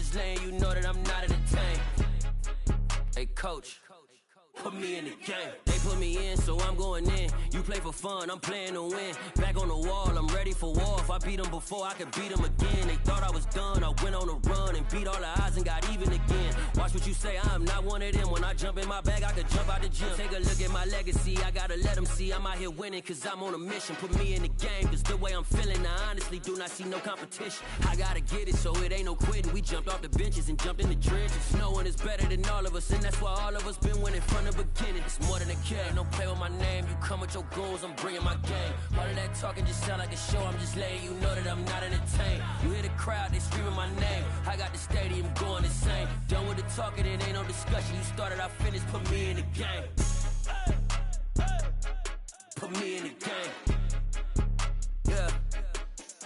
just letting you know that I'm not entertained. Hey, coach, put me in the game. They put me in, so I'm going in. You play for fun, I'm playing to win. Back on the wall, I'm ready for war. If I beat them before, I could beat them again. They thought I was done, I went on a run and beat all the odds and got even again. Watch what you say, I'm not one of them. When I jump in my bag, I could jump out the gym. Take a look at my legacy, I gotta let them see I'm out here winning, cause I'm on a mission. Put me in the game, cause the way I'm feeling, I honestly do not see no competition. I gotta get it, so it ain't no quitting. We jumped off the benches and jumped in the trenches. No one is better than all of us, and that's why all of us been winning from the beginning. It's more than a game, don't play with my name. You come with your goons, I'm bringing my game. All of that talking just sound like a show, I'm just letting you know that I'm not entertained. You hear the crowd, they screaming my name. I got the stadium going insane. Done with the talking, it ain't no discussion. You started, I finished, put me in the game. Put me in the game. Yeah,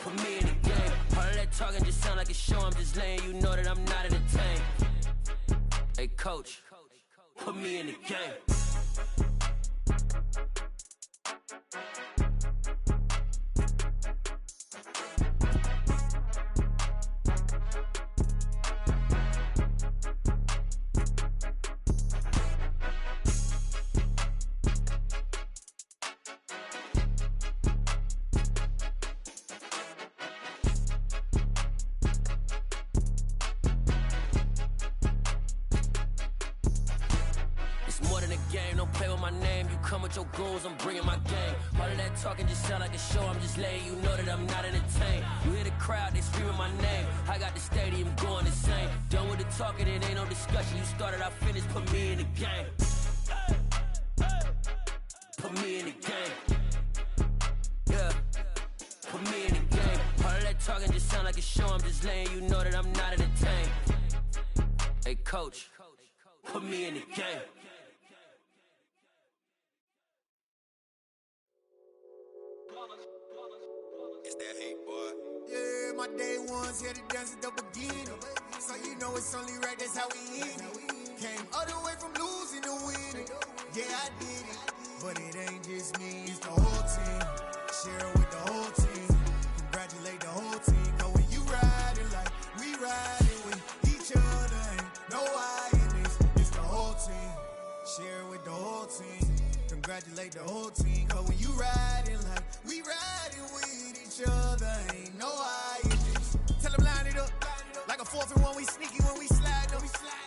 put me in the game. All of that talking just sound like a show, I'm just letting you know that I'm not entertained. Hey, coach, put me in the game. Your goons, I'm bringing my game. All of that talking just sound like a show, I'm just letting you know that I'm not entertained. You hear the crowd, they screaming my name. I got the stadium going insane. Done with the talking, it ain't no discussion. You started, I finished, put me in the game. Put me in the game. Yeah, put me in the game. All of that talking just sound like a show, I'm just letting you know that I'm not entertained. Hey, coach, put me in the game. It's that hate, boy. Yeah, my day ones here to dance at the beginning. So you know it's only right, that's how we end it. Came all the way from losing to winning. Yeah, I did it. But it ain't just me, it's the whole team. Share it with the whole team. Congratulate the whole team. Cause when you riding like we riding with each other, ain't no I in this. It's the whole team. Share it with the whole team. Congratulate the whole team. Cause when you riding like we riding with each other, ain't no I in this. Tell them line it up. Like a 4th and 1, we sneaky when we slide up.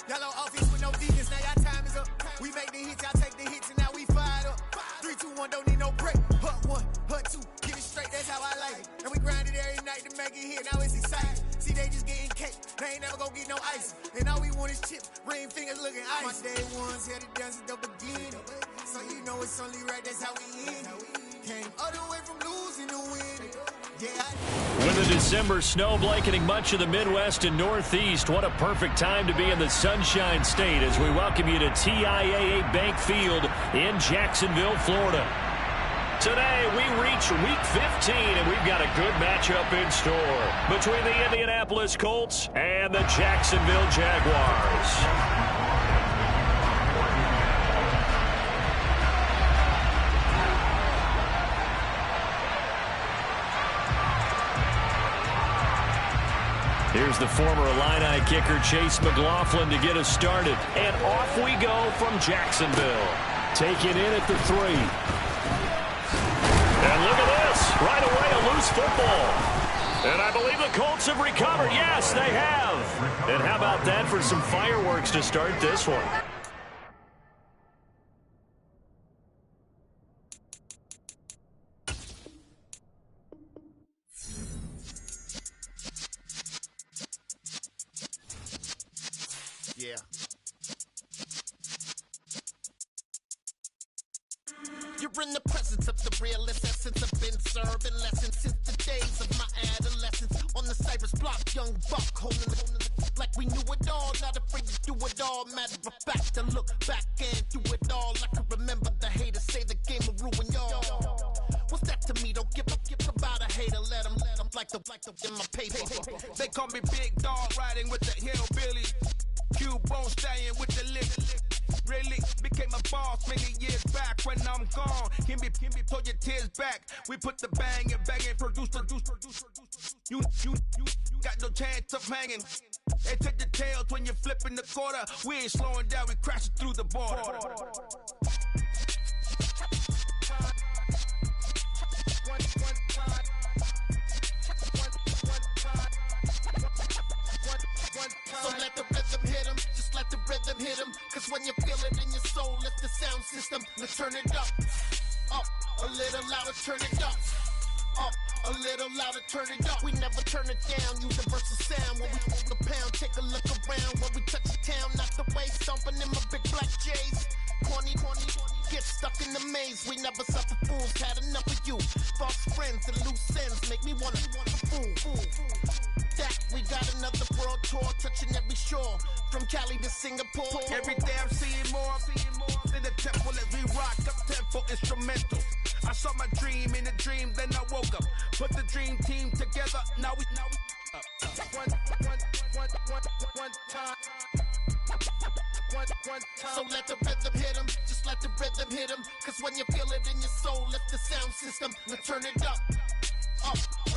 Yellow offense with no defense, now y'all time is up. We make the hits, y'all take the hits, and now we fired up. 3, 2, 1, don't need no break. Hut 1, hut 2, get it straight, that's how I like it. And we grind it every night to make it hit, now it's exciting. See, they just getting cake, they ain't never gonna get no ice. And all we want is chips, ring fingers looking ice. My day ones here to dance at the beginning. So you know it's only right, that's how we end it. Came all the way from losing to winning. With the December snow blanketing much of the Midwest and Northeast, what a perfect time to be in the Sunshine State as we welcome you to TIAA Bank Field in Jacksonville, Florida. Today, we reach Week 15, and we've got a good matchup in store between the Indianapolis Colts and the Jacksonville Jaguars. Here's the former Illini kicker Chase McLaughlin to get us started. And off we go from Jacksonville. Taking in at the 3. And look at this. Right away, a loose football. And I believe the Colts have recovered. Yes, they have. And how about that for some fireworks to start this one? Yeah. You're in the presence of the realest essence. I've been serving lessons since the days of my adolescence. On the Cypress block, young buck holding the like we knew it all. Not afraid to do it all. Matter of fact, to look back and do it all. I can remember the haters say the game will ruin y'all. What's that to me? Don't give about a hater. Let them like the in my paper. They call me Big Dog, riding with the hillbillies. Cube-bone stallion with the lick. Really became a boss many years back. When I'm gone, can be pull your tears back. We put the bang and produce. You got no chance of hanging. They take the when you're flipping the quarter. We ain't slowing down, we crashing through the border. So let the rhythm hit 'em, just let the rhythm hit 'em. Cause when you feel it in your soul, lift the sound system. Let's turn it up, a little louder, turn it up. A little louder, turn it up. We never turn it down, universal sound. When we move the pound, take a look around. When we touch the town, not the way, stomping in my big black J's. Corny, get stuck in the maze. We never suffer fools, had enough of you. False friends and loose ends make me wanna fool. That we got another world tour, touching every shore, from Cali to Singapore. Every day I'm seeing more in the temple as we rock up tempo instrumentals. I saw my dream in a dream, then I woke up. Put the dream team together, now we one time. So let the rhythm hit 'em, just let the rhythm hit 'em. Cause when you feel it in your soul, lift the sound system. Let's turn it up, a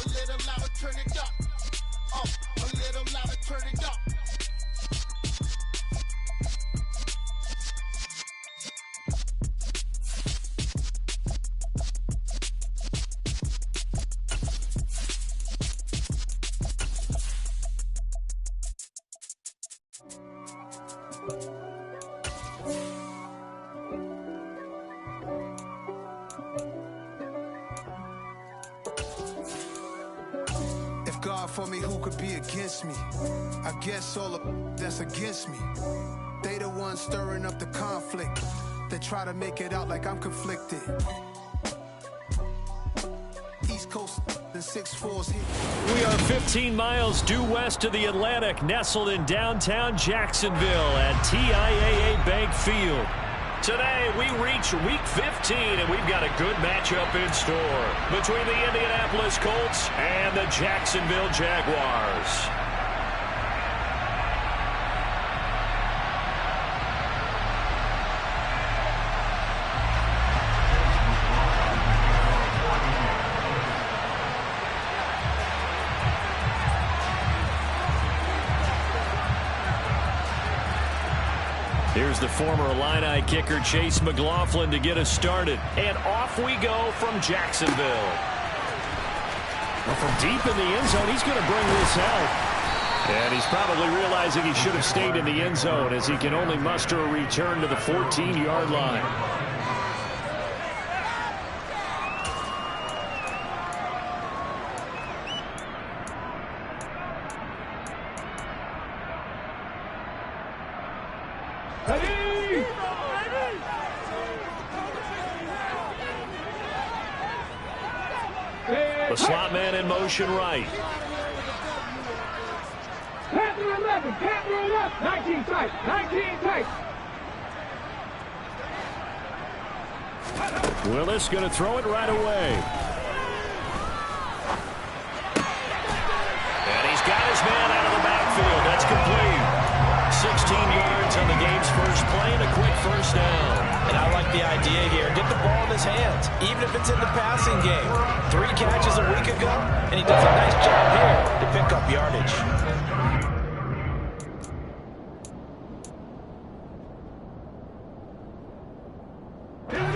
little louder, turn it up. A little louder, turn it up. God for me, who could be against me? I guess all of that's against me. They the ones stirring up the conflict. They try to make it out like I'm conflicted. East Coast and 6'4's here. We are 15 miles due west of the Atlantic, nestled in downtown Jacksonville at TIAA Bank Field. Today, we reach week 15, and we've got a good matchup in store between the Indianapolis Colts and the Jacksonville Jaguars. Here's the former Illini kicker Chase McLaughlin to get us started. And off we go from Jacksonville. Well, from deep in the end zone, he's going to bring this out. And he's probably realizing he should have stayed in the end zone as he can only muster a return to the 14-yard line. The slot man in motion right. Panther 11, Panther 11, 19 tight, 19 tight. Willis going to throw it right away. And he's got his man out of the backfield. That's complete. 16 yards on the game's first play and a quick first down. And I like the idea here. Get the ball in his hands, even if it's in the passing game. 3 catches a week ago, and he does a nice job here to pick up yardage.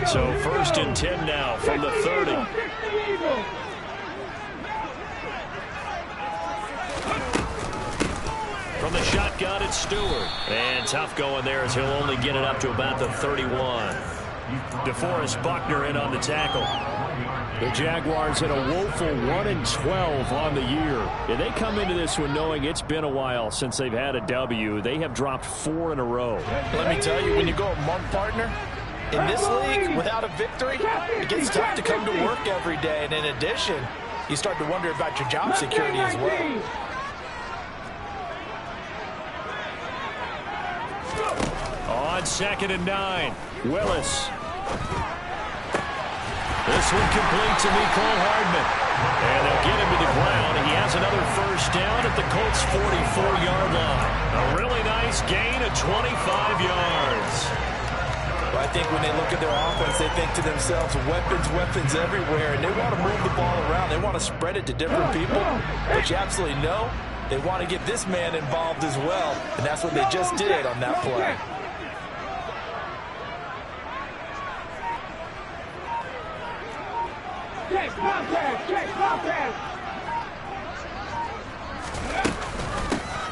So 1st and 10 now from the 30. From the shotgun, it's Stewart. And tough going there as he'll only get it up to about the 31. DeForest Buckner in on the tackle. The Jaguars had a woeful 1-12 on the year. And they come into this one knowing it's been a while since they've had a W. They have dropped 4 in a row. Let me tell you, when you go a month, partner, in this league, without a victory, it gets tough to come to work every day. And in addition, you start to wonder about your job security as well. On 2nd and 9, Willis. This one complete to Mecole Hardman. And they'll get him to the ground. He has another first down at the Colts' 44-yard line. A really nice gain of 25 yards. Well, I think when they look at their offense, they think to themselves, weapons everywhere, and they want to move the ball around. They want to spread it to different people. But you absolutely know they want to get this man involved as well, and that's what they just did on that play.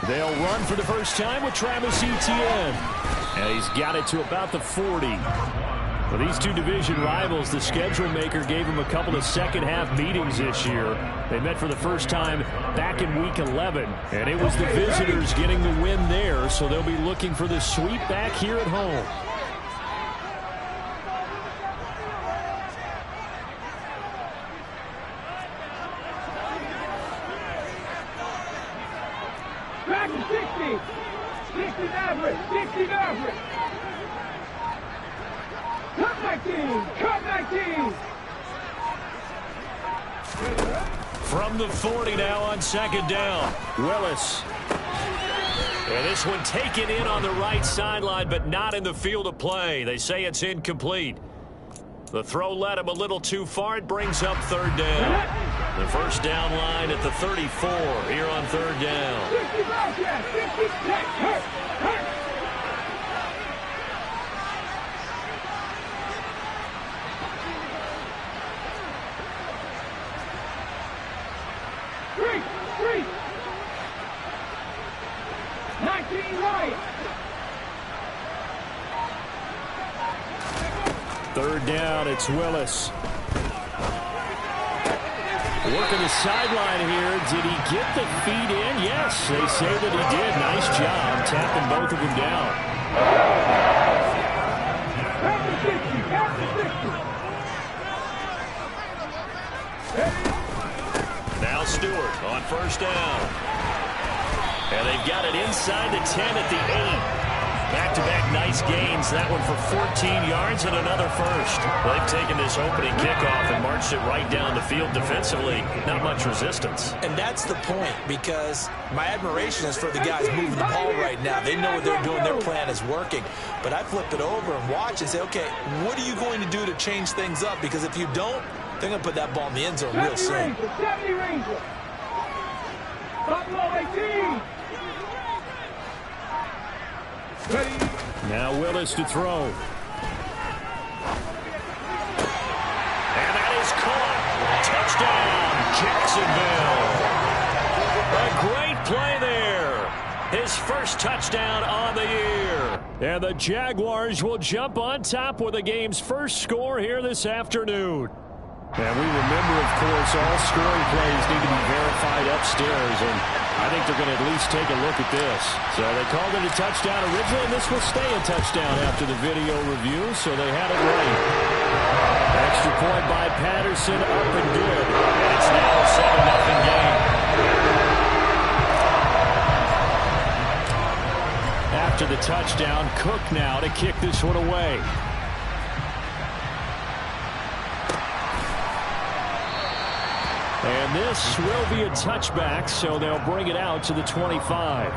They'll run for the first time with Travis Etienne. And he's got it to about the 40. Well, these two division rivals, the schedule maker gave them a couple of second-half meetings this year. They met for the first time back in Week 11, and it was the visitors getting the win there, so they'll be looking for the sweep back here at home. Back to 60. 60 average. 60 average. Cut 19. Cut 19. From the 40 now on second down. Willis. And this one taken in on the right sideline, but not in the field of play. They say it's incomplete. The throw led him a little too far. It brings up third down. The first down line at the 34 here on third down. 19 right. Third down, it's Willis. Working the sideline here. Did he get the feet in? Yes, they say that he did. Nice job tapping both of them down. Now Stewart on first down. And they've got it inside the 10 at the 8. Back-to-back nice gains. That one for 14 yards and another first. They've taken this opening kickoff and marched it right down the field defensively. Not much resistance. And that's the point, because my admiration is for the guys moving the ball right now. They know what they're doing. Their plan is working. But I flip it over and watch and say, okay, what are you going to do to change things up? Because if you don't, they're going to put that ball in the end zone real soon. 70 Ranger. Buffalo 18. Now Willis to throw. And that is caught. Touchdown, Jacksonville. A great play there. His first touchdown on the year. And the Jaguars will jump on top with the game's first score here this afternoon. And we remember, of course, all scoring plays need to be verified upstairs, and I think they're going to at least take a look at this. So they called it a touchdown originally, and this will stay a touchdown after the video review, so they had it right. Extra point by Patterson, up and good. And it's now a 7-0 game. After the touchdown, Cook now to kick this one away. And this will be a touchback, so they'll bring it out to the 25.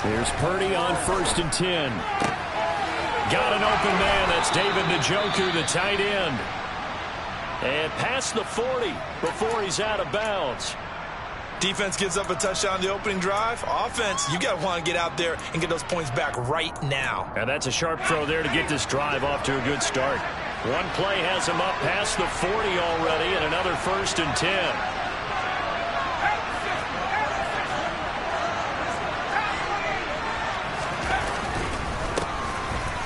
Here's Purdy on 1st and 10. Got an open man. That's David Njoku, the tight end. And past the 40 before he's out of bounds. Defense gives up a touchdown on the opening drive. Offense, you got to want to get out there and get those points back right now. And that's a sharp throw there to get this drive off to a good start. One play has him up past the 40 already, and another 1st and 10.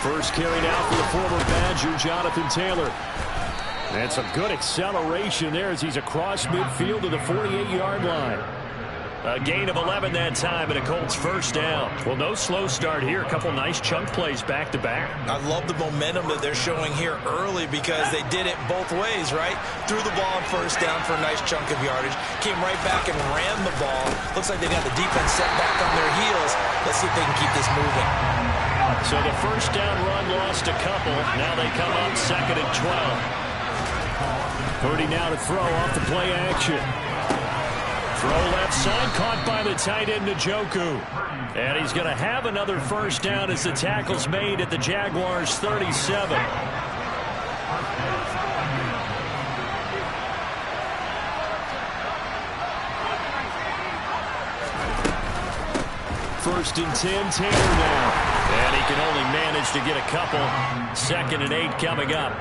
First carry now for the former Badger, Jonathan Taylor. And some good acceleration there as he's across midfield to the 48-yard line. A gain of 11 that time and a Colts first down. Well, no slow start here. A couple nice chunk plays back-to-back. I love the momentum that they're showing here early because they did it both ways, right? Threw the ball on first down for a nice chunk of yardage. Came right back and ran the ball. Looks like they got the defense set back on their heels. Let's see if they can keep this moving. So the first down run lost a couple. Now they come up 2nd and 12. Purdy now to throw off the play action. Throw left side, caught by the tight end Njoku. And he's going to have another first down as the tackle's made at the Jaguars' 37. First and 10, Taylor now. And he can only manage to get a couple. 2nd and 8 coming up.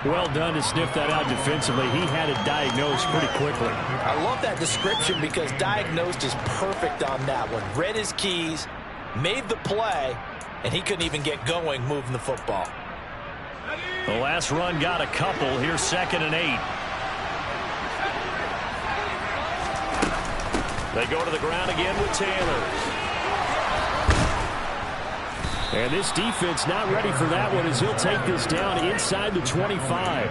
Well done to sniff that out defensively. He had it diagnosed pretty quickly. I love that description because diagnosed is perfect on that one. Read his keys, made the play, and he couldn't even get going moving the football. The last run got a couple. Here's 2nd and 8. They go to the ground again with Taylor. And this defense not ready for that one as he'll take this down inside the 25.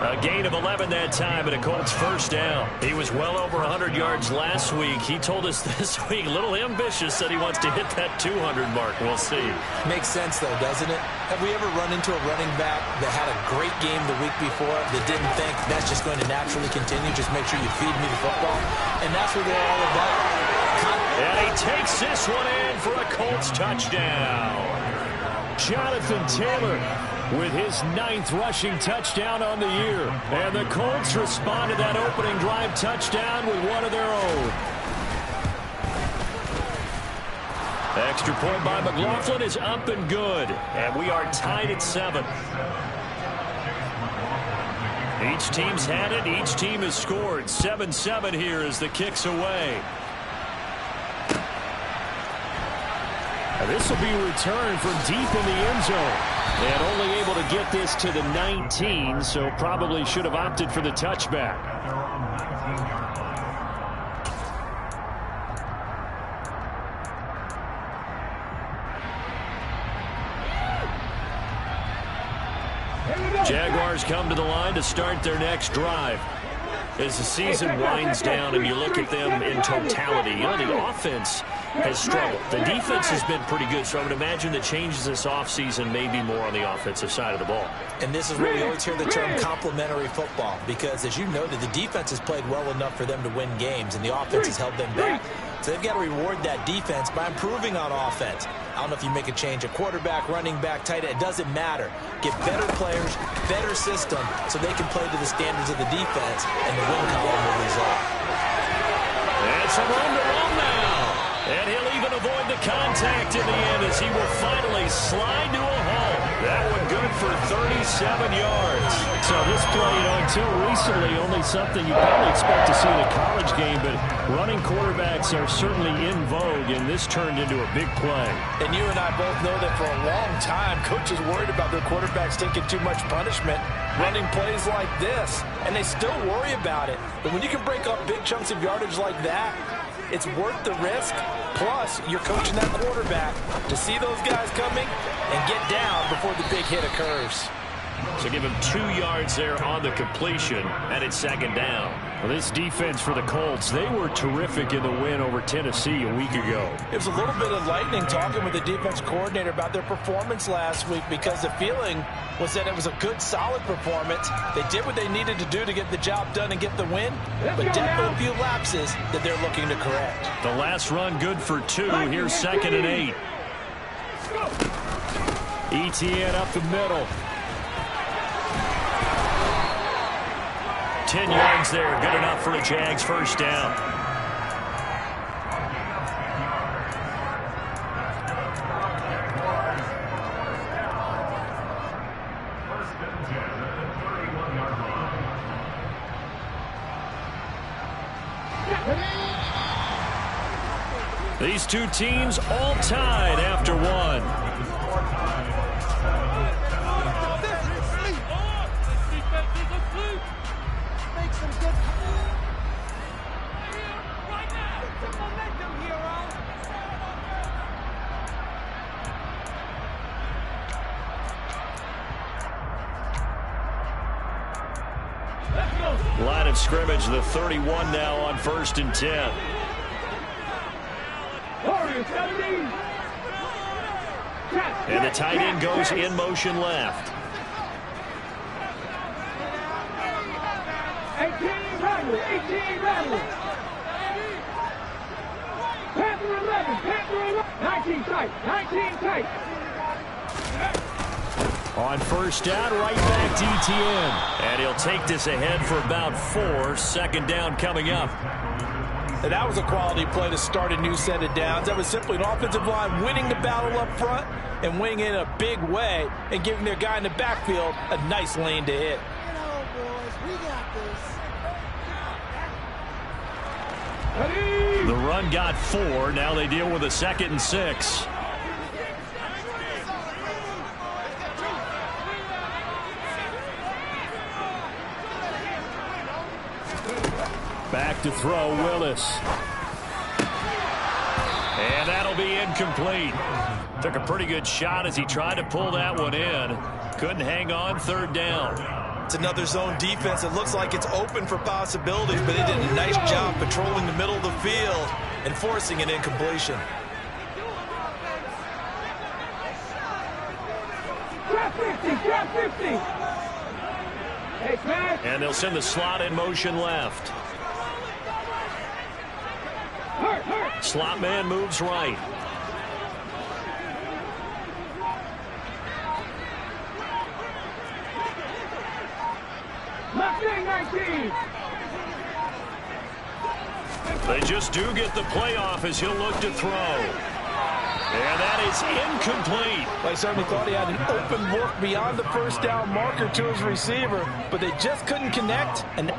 A gain of 11 that time and a Colts first down. He was well over 100 yards last week. He told us this week, a little ambitious, that he wants to hit that 200 mark. We'll see. Makes sense, though, doesn't it? Have we ever run into a running back that had a great game the week before that didn't think that's just going to naturally continue? Just make sure you feed me the football. And that's what they're all about. And he takes this one in for a Colts touchdown. Jonathan Taylor with his 9th rushing touchdown on the year. And the Colts respond to that opening drive touchdown with one of their own. Extra point by McLaughlin is up and good. And we are tied at 7. Each team's had it. Each team has scored. 7-7 here as the kick's away. And this will be returned from deep in the end zone. And only able to get this to the 19, so probably should have opted for the touchback. Jaguars come to the line to start their next drive. As the season winds down and you look at them in totality, the offense has struggled. The defense has been pretty good, so I would imagine the changes this offseason may be more on the offensive side of the ball. And this is where we always hear the term complementary football, because as you noted, the defense has played well enough for them to win games, and the offense has held them back. So they've got to reward that defense by improving on offense. I don't know if you make a change at quarterback, running back, tight end. It doesn't matter. Get better players, better system, so they can play to the standards of the defense, and the win column will result. And some room to run now. And he'll even avoid the contact in the end as he will finally slide to a halt. That one good for 37 yards. So this play, until recently, only something you probably expect to see in a college game, but running quarterbacks are certainly in vogue, and this turned into a big play. And you and I both know that for a long time, coaches worried about their quarterbacks taking too much punishment, running plays like this, and they still worry about it. But when you can break up big chunks of yardage like that, it's worth the risk. Plus, you're coaching that quarterback to see those guys coming and get down before the big hit occurs. So give him 2 yards there on the completion, and it's 2nd down. Well, this defense for the Colts, they were terrific in the win over Tennessee a week ago. It was a little bit of lightning talking with the defense coordinator about their performance last week, because the feeling was that it was a good, solid performance. They did what they needed to do to get the job done and get the win, but definitely a few lapses that they're looking to correct. The last run good for 2. Here's 2nd and 8. ETN up the middle. 10 yards there, good enough for a Jags first down. These two teams all tied after one. Line of scrimmage, the 31 now on 1st and 10. And the tight end goes in motion left. 18 rattle, 18 rattle. Panther 11, Panther 11. 19 tight, 19 tight. On first down, right back to ETN. And he'll take this ahead for about 4. Second down coming up. And that was a quality play to start a new set of downs. That was simply an offensive line winning the battle up front and winning it in a big way and giving their guy in the backfield a nice lane to hit. Get on, boys. We got this. The run got 4. Now they deal with a 2nd and 6. Back to throw, Willis. And that'll be incomplete. Took a pretty good shot as he tried to pull that one in. Couldn't hang on. 3rd down. It's another zone defense. It looks like it's open for possibilities, but they did a nice job patrolling the middle of the field and forcing an incompletion. Drop 50, drop 50. And they'll send the slot in motion left. Slot man moves right. Left wing 19. They just do get the playoff as he'll look to throw. And that is incomplete. Well, I certainly thought he had an open look beyond the first down marker to his receiver, but they just couldn't connect. And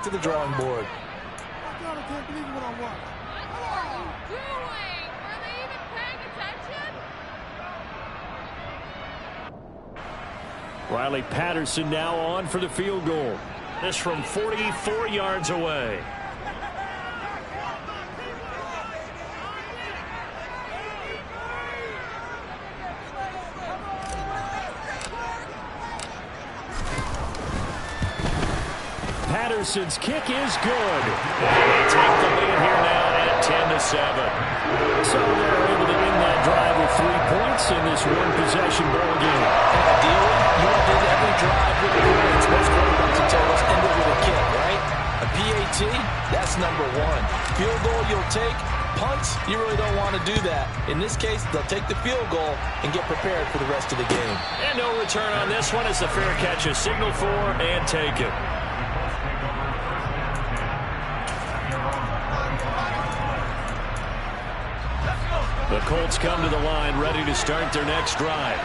to the drawing board. I can't believe what I'm watching. What are you doing? Are they even paying attention? Riley Patterson now on for the field goal. This from 44 yards away. Patterson's kick is good. And they take the lead here now at 10-7. So they're able to end that drive with 3 points in this one-possession ball game. Ideally, you want to end every drive with the points. Most quarterbacks will tell us end it with a kick, right? A PAT, that's number 1. Field goal you'll take. Punts, you really don't want to do that. In this case, they'll take the field goal and get prepared for the rest of the game. And no return on this one as the fair catch is signaled for and taken. The Colts come to the line ready to start their next drive.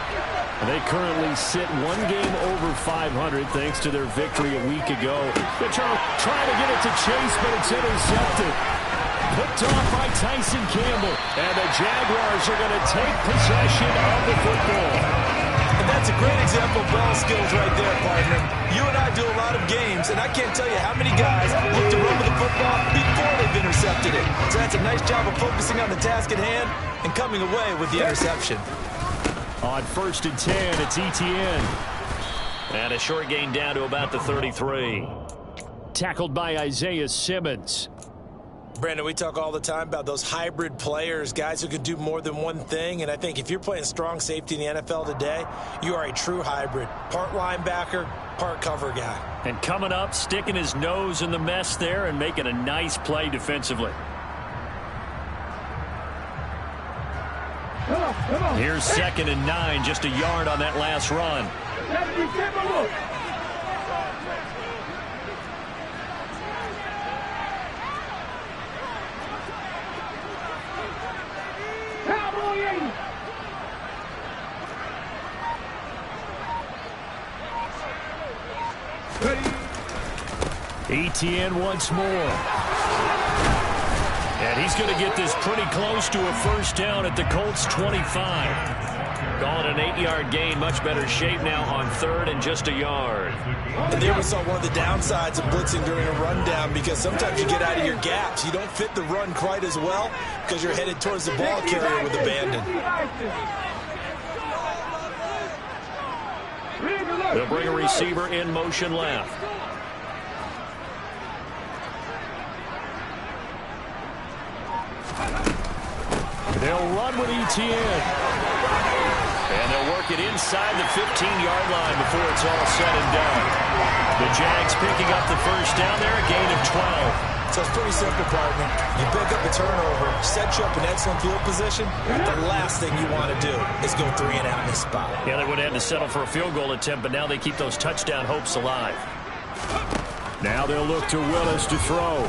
They currently sit 1 game over 500 thanks to their victory a week ago. They're trying to get it to Chase, but it's intercepted. Picked off by Tyson Campbell. And the Jaguars are going to take possession of the football. And that's a great example of ball skills right there, partner. You and I do a lot of games, and I can't tell you how many guys look to run with the football before they've intercepted it. So that's a nice job of focusing on the task at hand and coming away with the interception. On 1st and 10, it's ETN. And a short gain down to about the 33. Tackled by Isaiah Simmons. Brandon, we talk all the time about those hybrid players, guys who can do more than one thing, and I think if you're playing strong safety in the NFL today, you are a true hybrid. Part linebacker, part cover guy. And coming up, sticking his nose in the mess there and making a nice play defensively. Come on. Here's 2nd and 9, just a yard on that last run. Etienne once more. And he's going to get this pretty close to a first down at the Colts 25. Calling an 8-yard gain, much better shape now on third and just a yard. And there we saw one of the downsides of blitzing during a rundown, because sometimes you get out of your gaps. You don't fit the run quite as well because you're headed towards the ball carrier with abandon. They'll bring a receiver in motion left. They'll run with Etienne. And they'll work it inside the 15-yard line before it's all said and done. The Jags picking up the first down there, a gain of 12. So it's pretty simple, partner. You pick up a turnover, set you up in excellent field position. The last thing you want to do is go 3 and out in this spot. Yeah, they would have had to settle for a field goal attempt, but now they keep those touchdown hopes alive. Now they'll look to Willis to throw.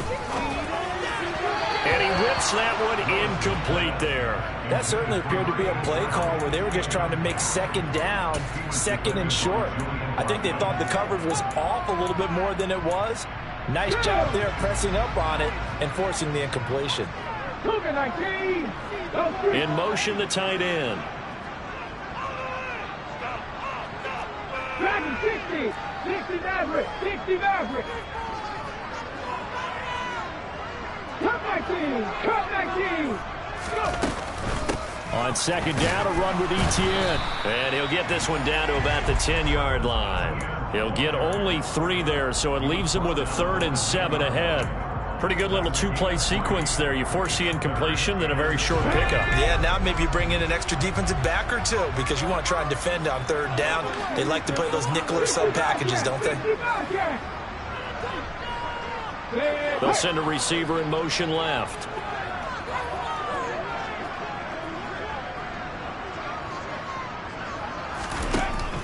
And he whips that one incomplete there. That certainly appeared to be a play call where they were just trying to make second down, second and short. I think they thought the coverage was off a little bit more than it was. Nice job there pressing up on it and forcing the incompletion. In motion, the tight end. 60 Maverick, 60 Maverick. Cut back team. Go. On second down, a run with Etienne. And he'll get this one down to about the 10-yard line. He'll get only 3 there, so it leaves him with a 3rd and 7 ahead. Pretty good little 2-play sequence there. You force the incompletion, then a very short pickup. Yeah, now maybe you bring in an extra defensive back or 2 because you want to try and defend on 3rd down. They like to play those nickel or sub packages, don't they? They'll send a receiver in motion left.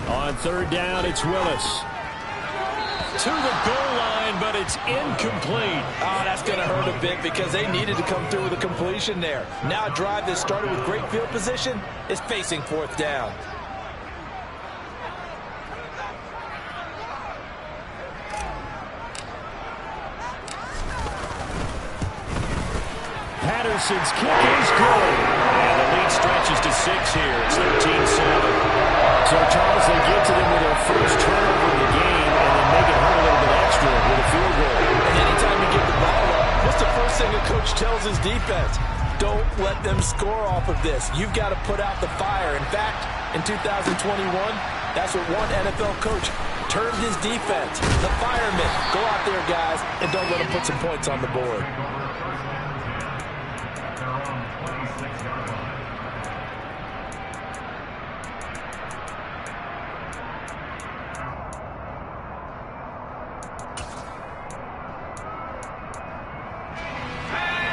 On 3rd down, it's Willis. To the goal line, but it's incomplete. Oh, that's going to hurt a bit because they needed to come through with a completion there. Now a drive that started with great field position is facing 4th down. Patterson's kick is good. And the lead stretches to 6 here. It's 13-7. So, Charles, they get to them with their first turnover of the game and then make it hurt a little bit extra with a field goal. And anytime you get the ball up, what's the first thing a coach tells his defense? Don't let them score off of this. You've got to put out the fire. In fact, in 2021, that's what one NFL coach termed his defense. The firemen. Go out there, guys, and don't let them put some points on the board.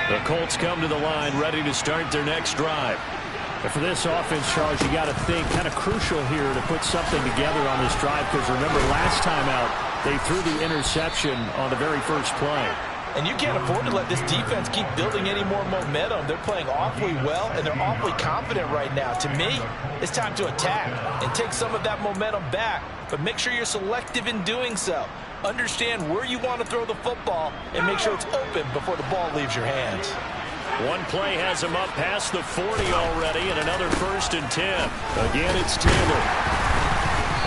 The Colts come to the line ready to start their next drive. And for this offense, Charles, you got to think kind of crucial here to put something together on this drive, because remember last time out they threw the interception on the very first play. And you can't afford to let this defense keep building any more momentum. They're playing awfully well, and they're awfully confident right now. To me, it's time to attack and take some of that momentum back, but make sure you're selective in doing so. Understand where you want to throw the football and make sure it's open before the ball leaves your hands. One play has him up past the 40 already, and another 1st and 10. Again, it's Taylor.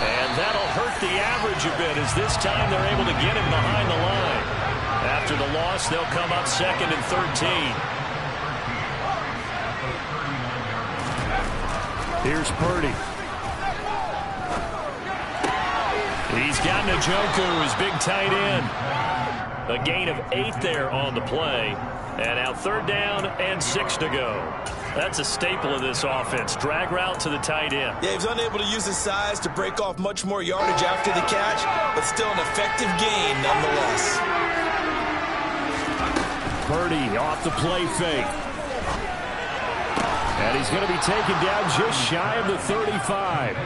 And that'll hurt the average a bit, as this time they're able to get him behind the line. After the loss, they'll come up 2nd and 13. Here's Purdy. He's got Njoku, his big tight end. A gain of 8 there on the play. And now 3rd down and 6 to go. That's a staple of this offense. Drag route to the tight end. Yeah, he's unable to use his size to break off much more yardage after the catch, but still an effective gain nonetheless. Purdy off the play fake. And he's going to be taken down just shy of the 35.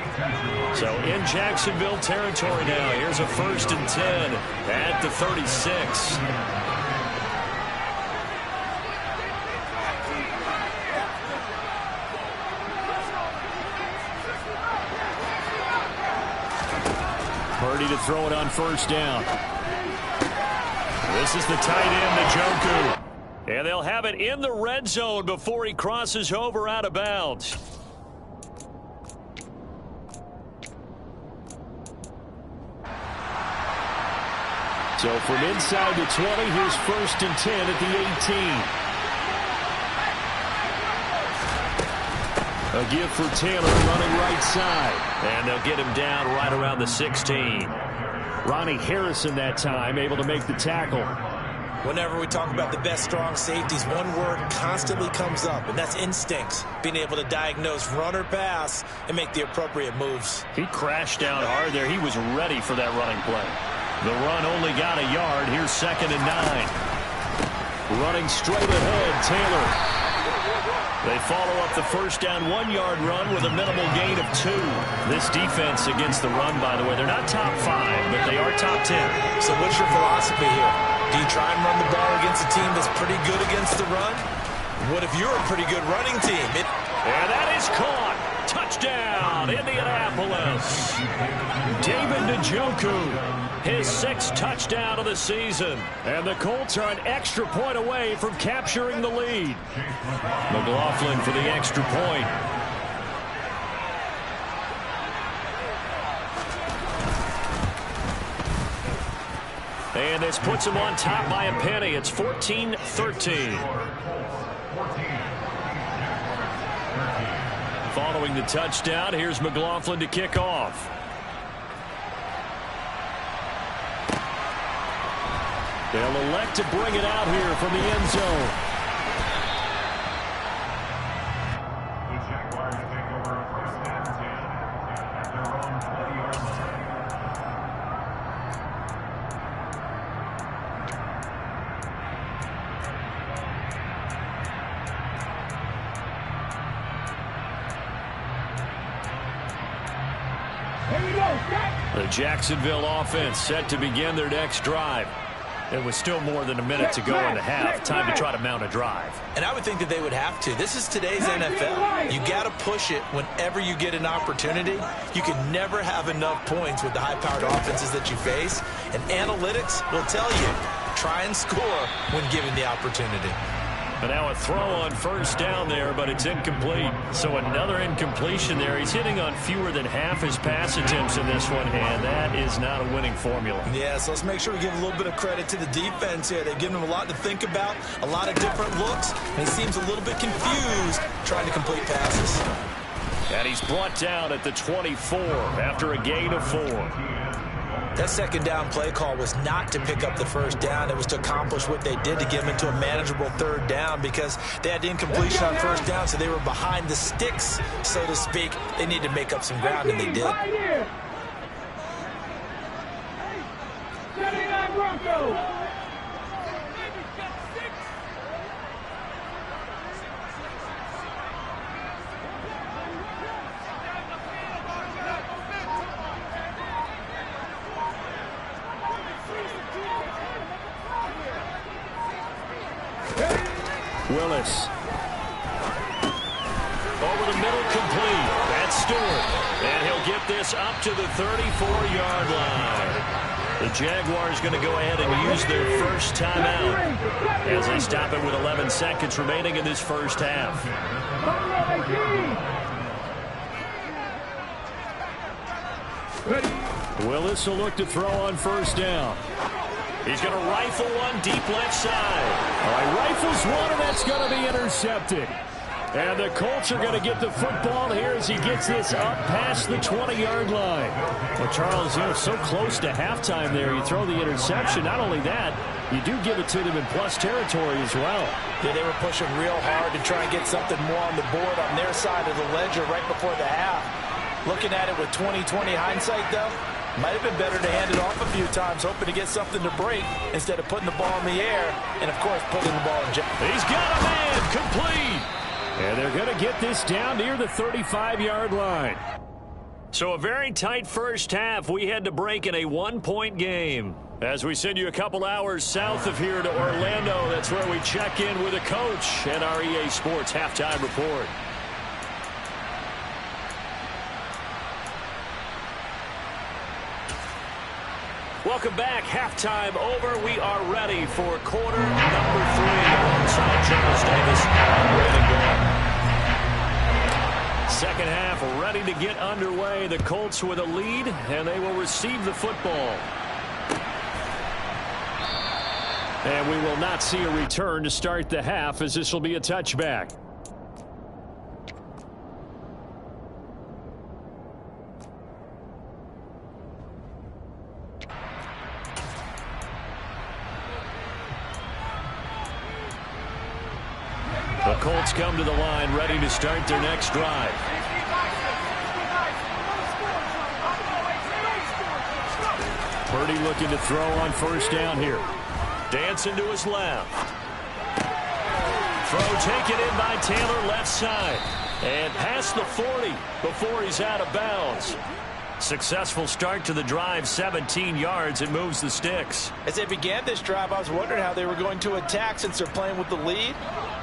So in Jacksonville territory now. Here's a 1st and 10 at the 36. Purdy to throw it on 1st down. This is the tight end, Njoku. And they'll have it in the red zone before he crosses over out of bounds. So from inside the 20, here's 1st and 10 at the 18. A give for Taylor running right side. And they'll get him down right around the 16. Ronnie Harrison that time able to make the tackle. Whenever we talk about the best strong safeties, one word constantly comes up, and that's instincts. Being able to diagnose run or pass and make the appropriate moves. He crashed down hard there. He was ready for that running play. The run only got a yard. Here's 2nd and 9. Running straight ahead, Taylor. They follow up the first down 1-yard run with a minimal gain of 2. This defense against the run, by the way, they're not top 5, but they are top 10. So what's your philosophy here? Do you try and run the ball against a team that's pretty good against the run? What if you're a pretty good running team? And that is caught. Touchdown, Indianapolis. David Njoku, his 6th touchdown of the season. And the Colts are an extra point away from capturing the lead. McLaughlin for the extra point. And this puts him on top by a penny. It's 14-13. Following the touchdown, here's McLaughlin to kick off. They'll elect to bring it out here from the end zone. The Jaguars take over a 1st and 10 at their own 20-yard line. The Jacksonville offense set to begin their next drive. It was still more than a minute to go in the half. Time to try to mount a drive. And I would think that they would have to. This is today's NFL. You got to push it whenever you get an opportunity. You can never have enough points with the high-powered offenses that you face. And analytics will tell you, try and score when given the opportunity. But now a throw on 1st down there, but it's incomplete. So another incompletion there. He's hitting on fewer than half his pass attempts in this one, and that is not a winning formula. Yeah, so let's make sure we give a little bit of credit to the defense here. They've given him a lot to think about, a lot of different looks, and he seems a little bit confused trying to complete passes. And he's brought down at the 24 after a gain of 4. That 2nd down play call was not to pick up the 1st down. It was to accomplish what they did to get them into a manageable 3rd down because they had incompletion on 1st down, so they were behind the sticks, so to speak. They needed to make up some ground, and they did. Willis. Over the middle, complete. That's Stewart. And he'll get this up to the 34-yard line. The Jaguars going to go ahead and use their first timeout as they stop it with 11 seconds remaining in this first half. Willis will look to throw on 1st down. He's going to rifle one deep left side. All right, rifles one, and that's going to be intercepted. And the Colts are going to get the football here as he gets this up past the 20-yard line. Well, Charles, you know, so close to halftime there. You throw the interception. Not only that, you do give it to them in plus territory as well. Yeah, they were pushing real hard to try and get something more on the board on their side of the ledger right before the half. Looking at it with 20/20 hindsight, though, might have been better to hand it off a few times, hoping to get something to break instead of putting the ball in the air and, of course, putting the ball in jeopardy. He's got a man, complete. And they're going to get this down near the 35-yard line. So a very tight first half. We had to break in a 1-point game. As we send you a couple hours south of here to Orlando, that's where we check in with a coach and our EA Sports halftime report. Welcome back. Halftime over. We are ready for quarter number 3 alongside Charles Davis and Raymond Gordon. Second half ready to get underway. The Colts with a lead, and they will receive the football. And we will not see a return to start the half, as this will be a touchback. The Colts come to the line, ready to start their next drive. Purdy looking to throw on first down here. Dancing to his left. Throw taken in by Taylor, left side. And past the 40 before he's out of bounds. Successful start to the drive, 17 yards, and moves the sticks. As they began this drive, I was wondering how they were going to attack since they're playing with the lead.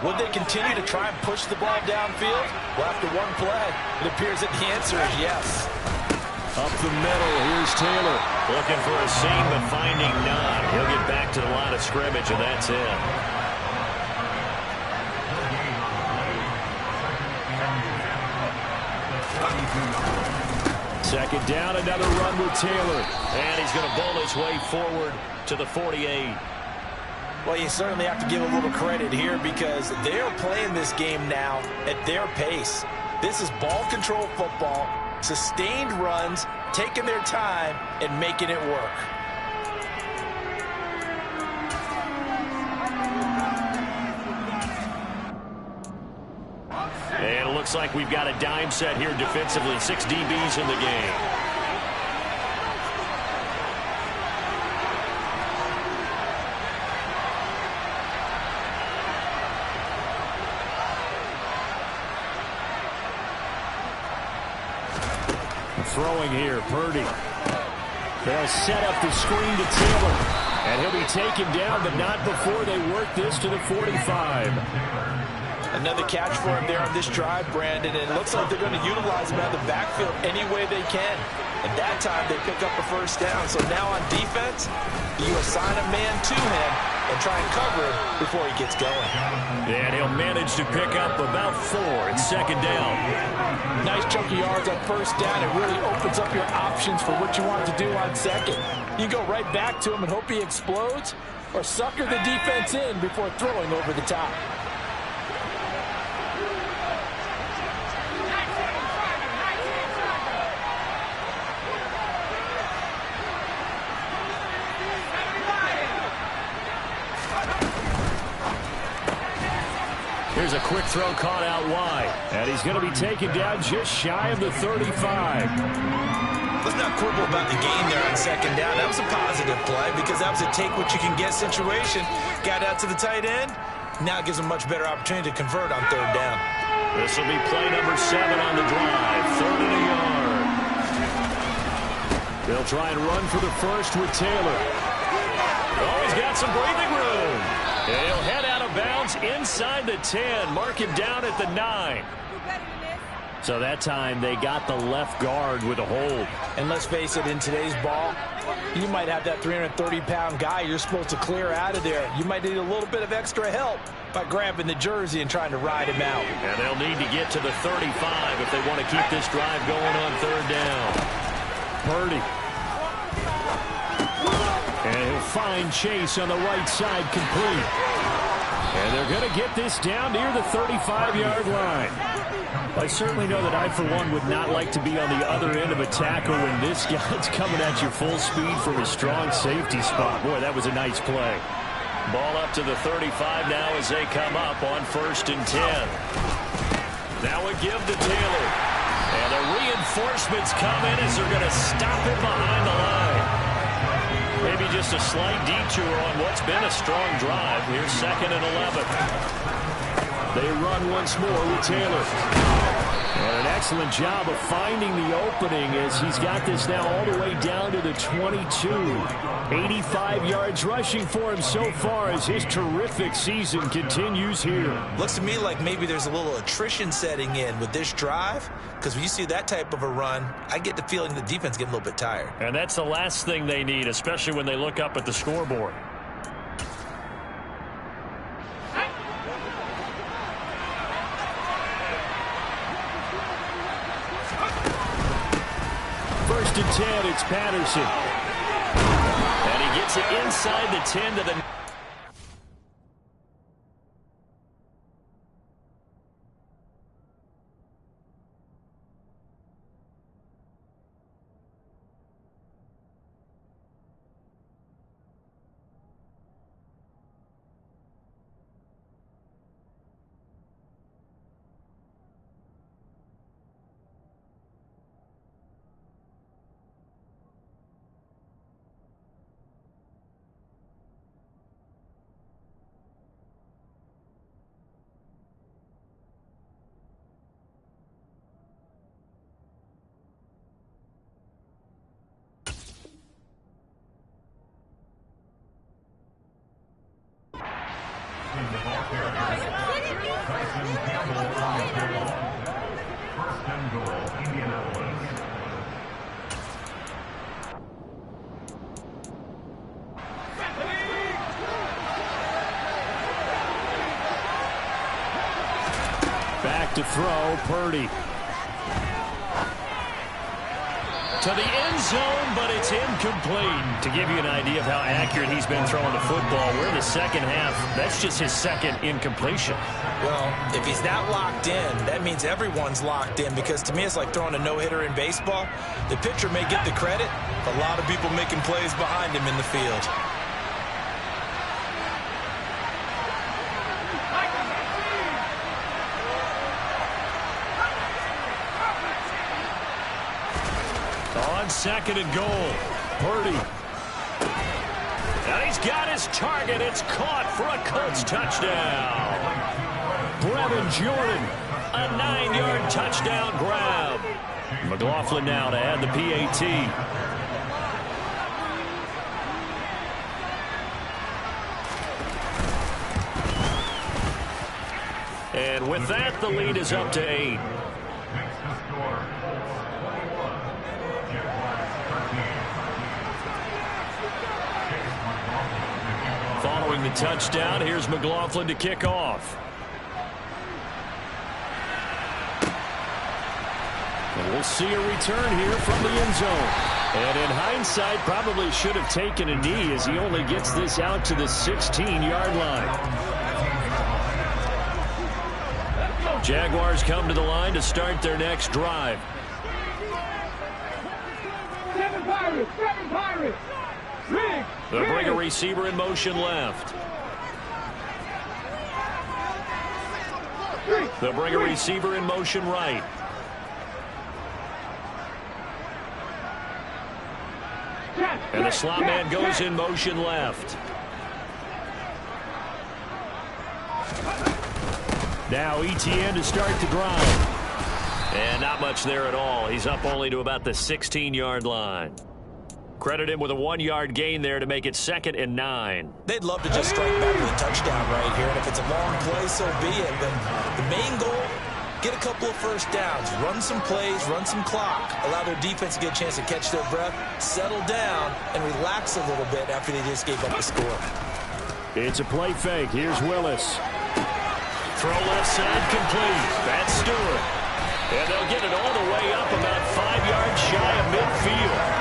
Would they continue to try and push the ball downfield? Well, after one play, it appears that the answer is yes. Up the middle, here's Taylor. Looking for a seam, but finding none. He'll get back to the line of scrimmage, and that's it. Second down, another run with Taylor. And he's going to bowl his way forward to the 48. Well, you certainly have to give a little credit here because they are playing this game now at their pace. This is ball control football, sustained runs, taking their time, and making it work. And it looks like we've got a dime set here defensively. 6 DBs in the game. Throwing here, Purdy. They'll set up the screen to Taylor. And he'll be taken down, but not before they work this to the 45. Another catch for him there on this drive, Brandon, and it looks like they're going to utilize him out of the backfield any way they can. And that time, they pick up a first down. So now on defense, you assign a man to him and try and cover it before he gets going. And he'll manage to pick up about 4 at second down. Nice chunky yards on first down. It really opens up your options for what you want to do on second. You go right back to him and hope he explodes, or sucker the defense in before throwing over the top. Here's a quick throw caught out wide. And he's going to be taken down just shy of the 35. Let's not quibble about the gain there on second down. That was a positive play because that was a take-what-you-can-get situation. Got out to the tight end. Now it gives him a much better opportunity to convert on third down. This will be play number 7 on the drive. 3rd and a yard. They'll try and run for the first with Taylor. Oh, he's got some breathing room. And he'll head out of bounds inside the 10. Mark him down at the 9. So that time they got the left guard with a hold. And let's face it, in today's ball, you might have that 330-pound guy you're supposed to clear out of there. You might need a little bit of extra help by grabbing the jersey and trying to ride him out. And they'll need to get to the 35 if they want to keep this drive going on third down. Purdy. And he'll find Chase on the right side complete. And they're going to get this down near the 35-yard line. I certainly know that I, for one, would not like to be on the other end of a tackle when this guy's coming at you full speed from a strong safety spot. Boy, that was a nice play. Ball up to the 35 now as they come up on 1st and 10. Now a give to Taylor. And the reinforcements come in as they're going to stop him behind the line. Maybe just a slight detour on what's been a strong drive. Here's 2nd and 11. They run once more with Taylor. And an excellent job of finding the opening as he's got this now all the way down to the 22. 85 yards rushing for him so far as his terrific season continues here. Looks to me like maybe there's a little attrition setting in with this drive, because when you see that type of a run, I get the feeling the defense getting a little bit tired. And that's the last thing they need, especially when they look up at the scoreboard. First and 10, it's Patterson. And he gets it inside the 10 to the... Back to throw, Purdy. To the end zone, but it's incomplete. To give you an idea of how accurate he's been throwing the football, we're in the second half. That's just his second incompletion. Well, if he's not locked in, that means everyone's locked in, because to me it's like throwing a no-hitter in baseball. The pitcher may get the credit, but a lot of people making plays behind him in the field. On second and goal, Purdy. And he's got his target. It's caught for a Colts touchdown. Brevin Jordan, a 9-yard touchdown grab. McLaughlin now to add the PAT. And with that, the lead is up to 8. Following the touchdown, here's McLaughlin to kick off. And we'll see a return here from the end zone. And in hindsight, probably should have taken a knee as he only gets this out to the 16-yard line. Jaguars come to the line to start their next drive. Seven Pirates! They'll bring a receiver in motion left. They'll bring a receiver in motion right. And the slot man goes in motion left. Now ETN to start the drive. And not much there at all. He's up only to about the 16-yard line. Credit him with a 1-yard gain there to make it 2nd and 9. They'd love to just strike back with a touchdown right here, and if it's a long play, so be it. But the main goal, get a couple of first downs, run some plays, run some clock, allow their defense to get a chance to catch their breath, settle down, and relax a little bit after they just gave up the score. It's a play fake. Here's Willis. Throw left side complete. That's Stewart. And they'll get it all the way up about 5 yards shy of midfield.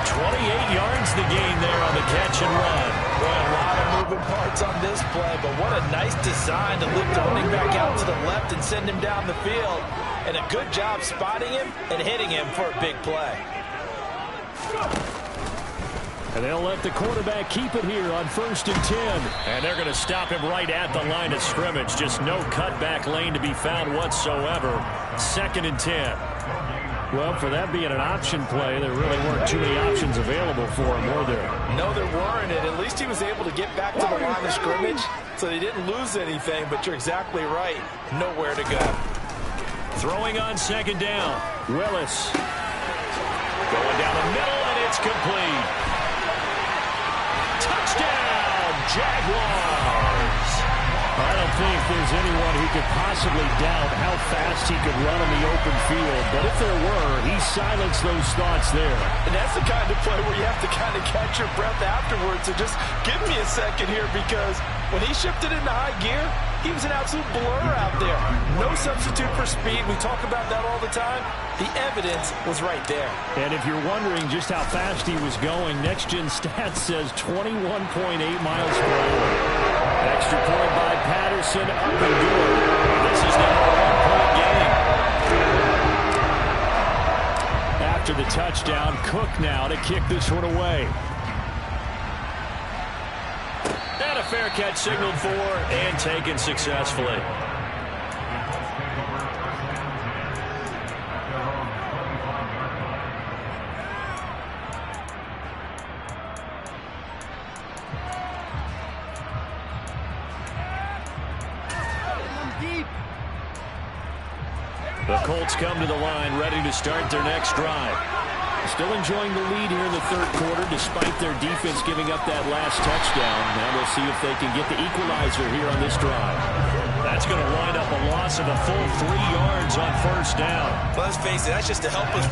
28 yards the gain there on the catch and run. Boy, a lot of moving parts on this play, but what a nice design to lift the running back out to the left and send him down the field. And a good job spotting him and hitting him for a big play. And they'll let the quarterback keep it here on 1st and 10. And they're going to stop him right at the line of scrimmage. Just no cutback lane to be found whatsoever. 2nd and 10. Well, for that being an option play, there really weren't too many options available for him, were there? No, there weren't, and at least he was able to get back to the line of scrimmage, so they didn't lose anything, but you're exactly right. Nowhere to go. Throwing on second down. Willis. Going down the middle, and it's complete. Touchdown, Jaguars. I don't think there's anyone who could possibly doubt how fast he could run on the open field. But if there were, he silenced those thoughts there. And that's the kind of play where you have to kind of catch your breath afterwards. So just give me a second here, because when he shifted into high gear, he was an absolute blur out there. No substitute for speed. We talk about that all the time. The evidence was right there. And if you're wondering just how fast he was going, Next Gen Stats says 21.8 miles per hour. Extra point by Patterson, up and good. This is now a one-point game. After the touchdown, Cook now to kick this one away. And a fair catch signaled for and taken successfully. The Colts come to the line, ready to start their next drive. Still enjoying the lead here in the third quarter, despite their defense giving up that last touchdown. Now we'll see if they can get the equalizer here on this drive. That's going to wind up a loss of a full 3 yards on first down. Well, let's face it, that's just to help us.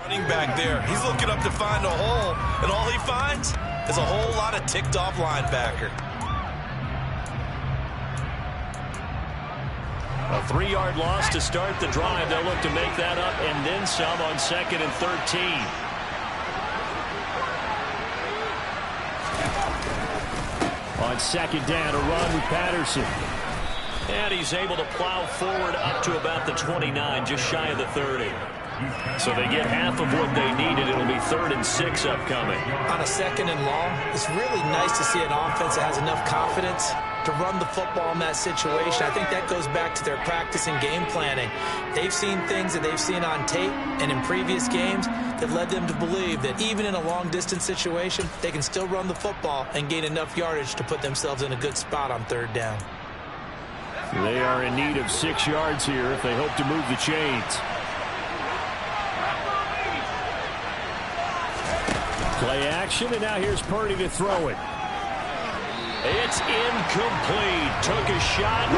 Running back there, he's looking up to find a hole, and all he finds is a whole lot of ticked-off linebacker. A 3-yard loss to start the drive. They'll look to make that up and then some on 2nd and 13. On second down, a run with Patterson. And he's able to plow forward up to about the 29, just shy of the 30. So they get half of what they needed. It'll be 3rd and 6 upcoming. On a 2nd and long, it's really nice to see an offense that has enough confidence to run the football in that situation. I think that goes back to their practice and game planning. They've seen things that they've seen on tape and in previous games that led them to believe that even in a long-distance situation, they can still run the football and gain enough yardage to put themselves in a good spot on 3rd down. They are in need of 6 yards here if they hope to move the chains. Play action, and now here's Purdy to throw it. It's incomplete. Took a shot.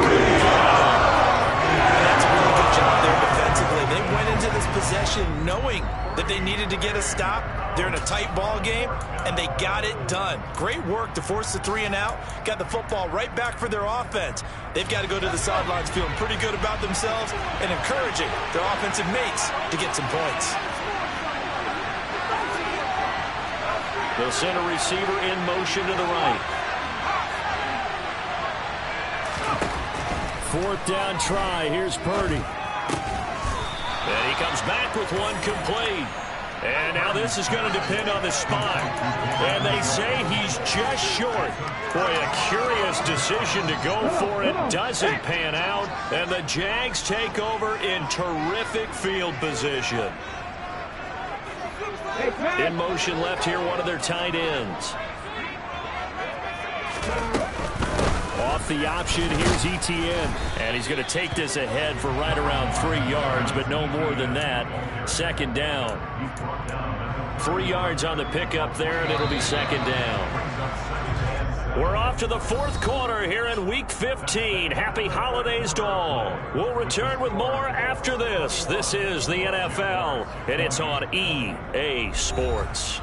That's a really good job there defensively. They went into this possession knowing that they needed to get a stop. They're in a tight ball game, and they got it done. Great work to force the 3 and out. Got the football right back for their offense. They've got to go to the sidelines feeling pretty good about themselves and encouraging their offensive mates to get some points. They'll send a receiver in motion to the right. 4th down try. Here's Purdy. And he comes back with one complete. And now this is going to depend on the spot. And they say he's just short. Boy, a curious decision to go for it. Doesn't pan out. And the Jags take over in terrific field position. In motion left here, one of their tight ends. Off the option, here's ETN. And he's going to take this ahead for right around 3 yards, but no more than that. 2nd down. 3 yards on the pickup there, and it'll be 2nd down. We're off to the 4th quarter here in Week 15. Happy holidays to all. We'll return with more after this. This is the NFL, and it's on EA Sports.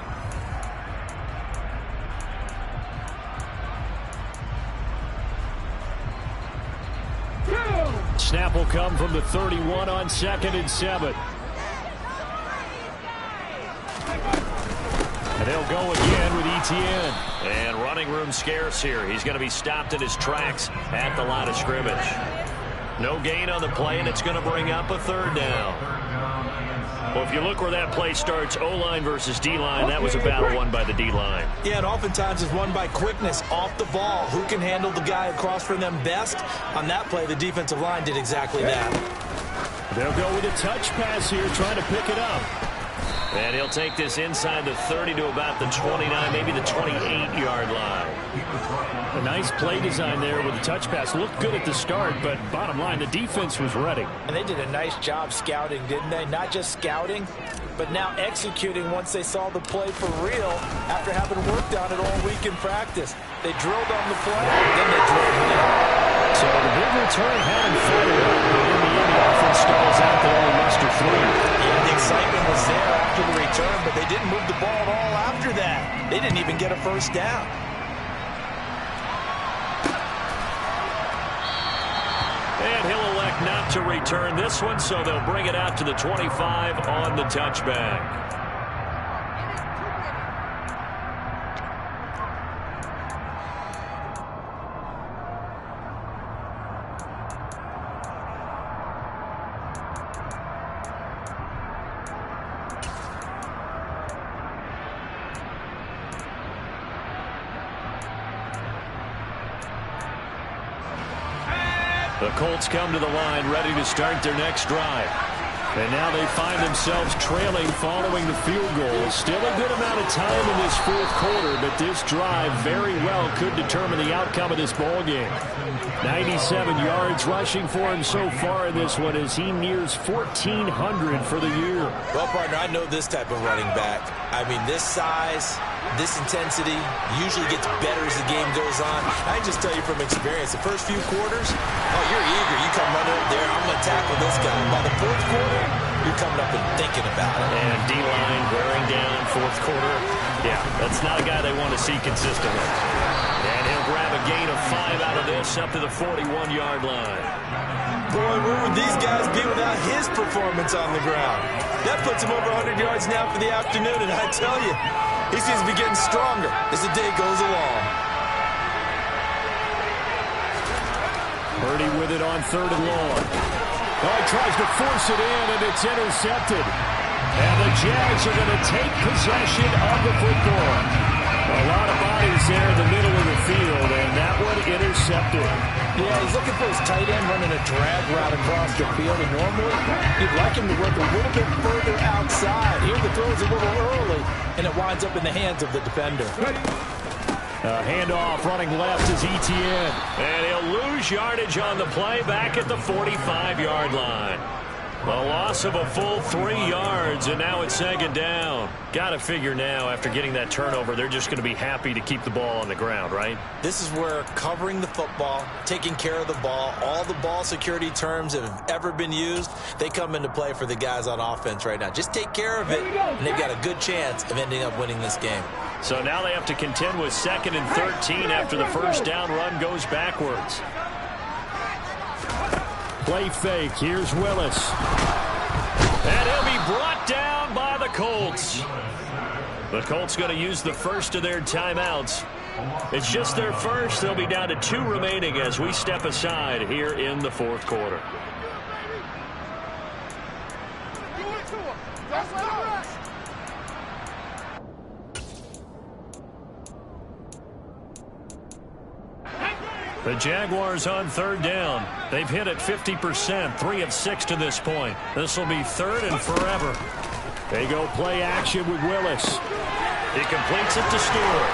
Snap will come from the 31 on 2nd and 7. And they'll go again with ETN. And running room scarce here. He's going to be stopped in his tracks at the line of scrimmage. No gain on the play, and it's going to bring up a 3rd down. Well, if you look where that play starts, O-line versus D-line, that was a battle won by the D-line. Yeah, and oftentimes it's won by quickness off the ball. Who can handle the guy across from them best? On that play, the defensive line did exactly that. They'll go with a touch pass here, trying to pick it up. And he'll take this inside the 30 to about the 29, maybe the 28-yard line. A nice play design there with the touch pass. Looked good at the start, but bottom line, the defense was ready. And they did a nice job scouting, didn't they? Not just scouting, but now executing once they saw the play for real after having worked on it all week in practice. They drilled on the play, then they drilled it in. So the big return had him fired up, but in the end, the offense stalls out to only muster 3. Yeah, the excitement was there after the return, but they didn't move the ball at all after that. They didn't even get a first down. And he'll elect not to return this one, so they'll bring it out to the 25 on the touchback. The Colts come to the line, ready to start their next drive. And now they find themselves trailing following the field goal. Still a good amount of time in this fourth quarter, but this drive very well could determine the outcome of this ball game. 97 yards rushing for him so far in this one as he nears 1,400 for the year. Well, partner, I know this type of running back. I mean, this size, this intensity usually gets better as the game goes on. I can just tell you from experience, the first few quarters, oh, you're eager. You come running up there, I'm going to tackle this guy. By the fourth quarter, you're coming up and thinking about it. And D-line wearing down fourth quarter. Yeah, that's not a guy they want to see consistently. And he'll grab a gain of 5 out of this up to the 41-yard line. Boy, where would these guys be without his performance on the ground? That puts him over 100 yards now for the afternoon, and I tell you, he seems to be getting stronger as the day goes along. Purdy with it on 3rd and long. Oh, he tries to force it in, and it's intercepted. And the Jags are going to take possession of the football. A lot of bodies there in the middle of the field, and that one intercepted. Yeah, he's looking for his tight end running a drag route across the field, and normally you'd like him to work a little bit further outside. Here the throw is a little early, and it winds up in the hands of the defender. Handoff running left is Etienne. And he'll lose yardage on the play back at the 45-yard line. A loss of a full 3 yards, and now it's 2nd down. Got to figure now, after getting that turnover, they're just going to be happy to keep the ball on the ground, right? This is where covering the football, taking care of the ball, all the ball security terms that have ever been used, they come into play for the guys on offense right now. Just take care of it, and they've got a good chance of ending up winning this game. So now they have to contend with 2nd and 13 after the first down run goes backwards. Play fake. Here's Willis. And he'll be brought down by the Colts. The Colts going to use the first of their timeouts. It's just their first. They'll be down to 2 remaining as we step aside here in the fourth quarter. The Jaguars on 3rd down. They've hit it 50%, 3 of 6 to this point. This will be 3rd and forever. They go play action with Willis. He completes it to Stewart.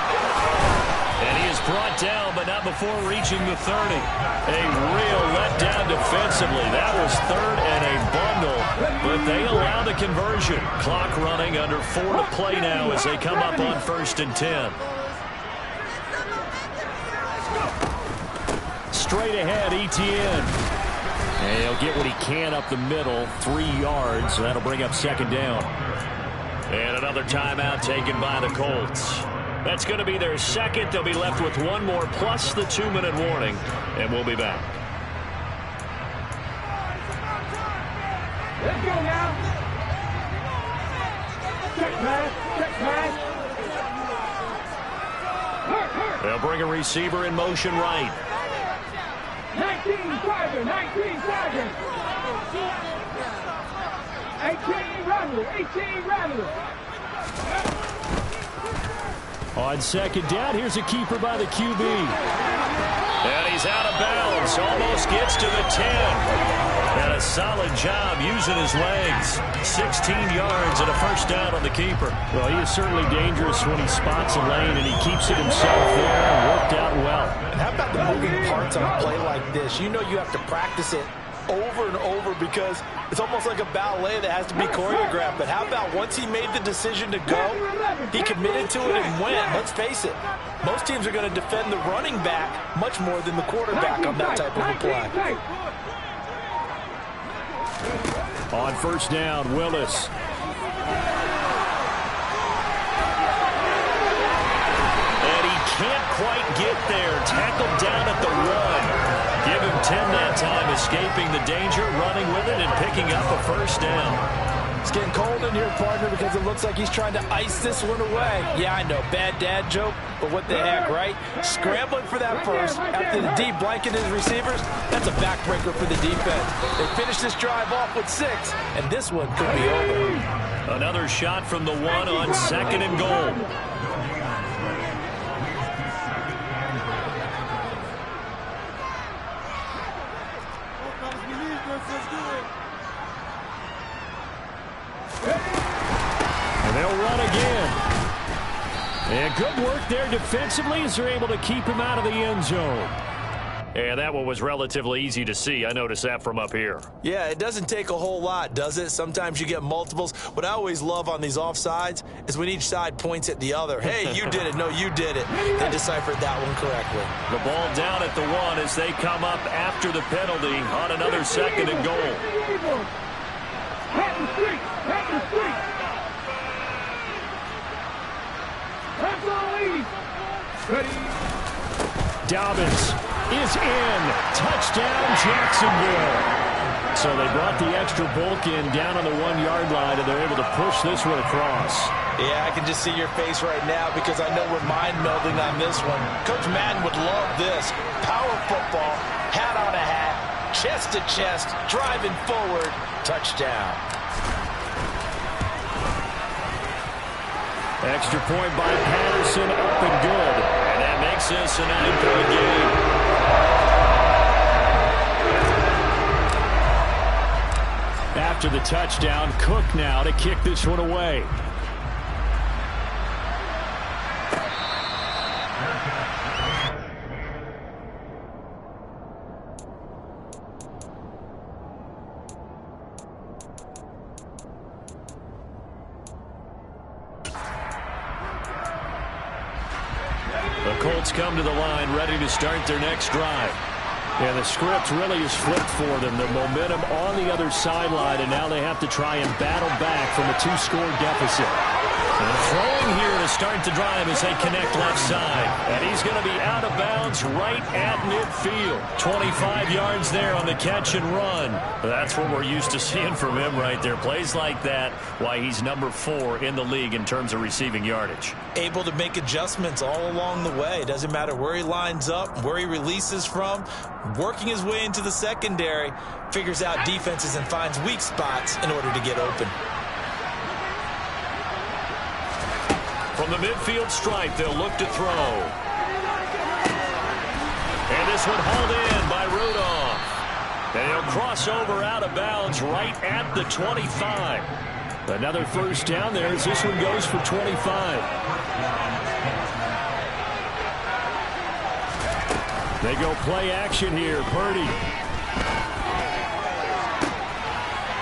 And he is brought down, but not before reaching the 30. A real letdown defensively. That was 3rd and a bundle, but they allow the conversion. Clock running under 4 to play now as they come up on 1st and 10. Straight ahead, Etienne. And he'll get what he can up the middle, 3 yards. So that'll bring up 2nd down. And another timeout taken by the Colts. That's going to be their 2nd. They'll be left with 1 more plus the 2-minute warning. And we'll be back. Let's go now. Check pass. Check pass. They'll bring a receiver in motion right. 19 Tiger, 19 Tiger. 18 Rattler, 18 Rattler. On 2nd down, here's a keeper by the QB. And he's out of bounds, almost gets to the 10. And a solid job using his legs. 16 yards and a first down on the keeper. Well, he is certainly dangerous when he spots a lane, and he keeps it himself there and worked out well. And how about the moving parts on a play like this? You know you have to practice it over and over because it's almost like a ballet that has to be choreographed. But how about once he made the decision to go, he committed to it and went. Let's face it, most teams are going to defend the running back much more than the quarterback on that type of a play. On first down, Willis. And he can't quite get there. Tackled down at the 1. Give him 10 that time, escaping the danger, running with it, and picking up a first down. It's getting cold in here, partner, because it looks like he's trying to ice this one away. Yeah, I know, bad dad joke, but what the heck, right? Scrambling for that first after the D blanketed his receivers, that's a backbreaker for the defense. They finished this drive off with 6, and this one could be over. Another shot from the 1 on 2nd and goal. And they'll run again. And good work there defensively as they're able to keep him out of the end zone. And that one was relatively easy to see. I noticed that from up here. Yeah, it doesn't take a whole lot, does it? Sometimes you get multiples. What I always love on these offsides is when each side points at the other. Hey, you did it. No, you did it. They deciphered that one correctly. The ball down at the 1 as they come up after the penalty on another 2nd and goal. Dobbins is in. Touchdown, Jacksonville. So they brought the extra bulk in down on the 1-yard line, and they're able to push this one across. Yeah, I can just see your face right now because I know we're mind melding on this one. Coach Madden would love this. Power football, hat on a hat, chest to chest, driving forward, touchdown. Extra point by Patterson, up and good. And that makes this a 9-point game. After the touchdown, Cook now to kick this one away. The Colts come to the line ready to start their next drive. Yeah, the script really is flipped for them. The momentum on the other sideline, and now they have to try and battle back from a 2-score deficit. And throwing here to start the drive as they connect left side. And he's going to be out of bounds right at midfield. 25 yards there on the catch and run. That's what we're used to seeing from him right there. Plays like that, why he's number 4 in the league in terms of receiving yardage. Able to make adjustments all along the way. Doesn't matter where he lines up, where he releases from. Working his way into the secondary, figures out defenses and finds weak spots in order to get open. From the midfield stripe, they'll look to throw. And this one hauled in by Rudolph. And he'll cross over out of bounds right at the 25. Another first down there as this one goes for 25. They go play action here. Purdy.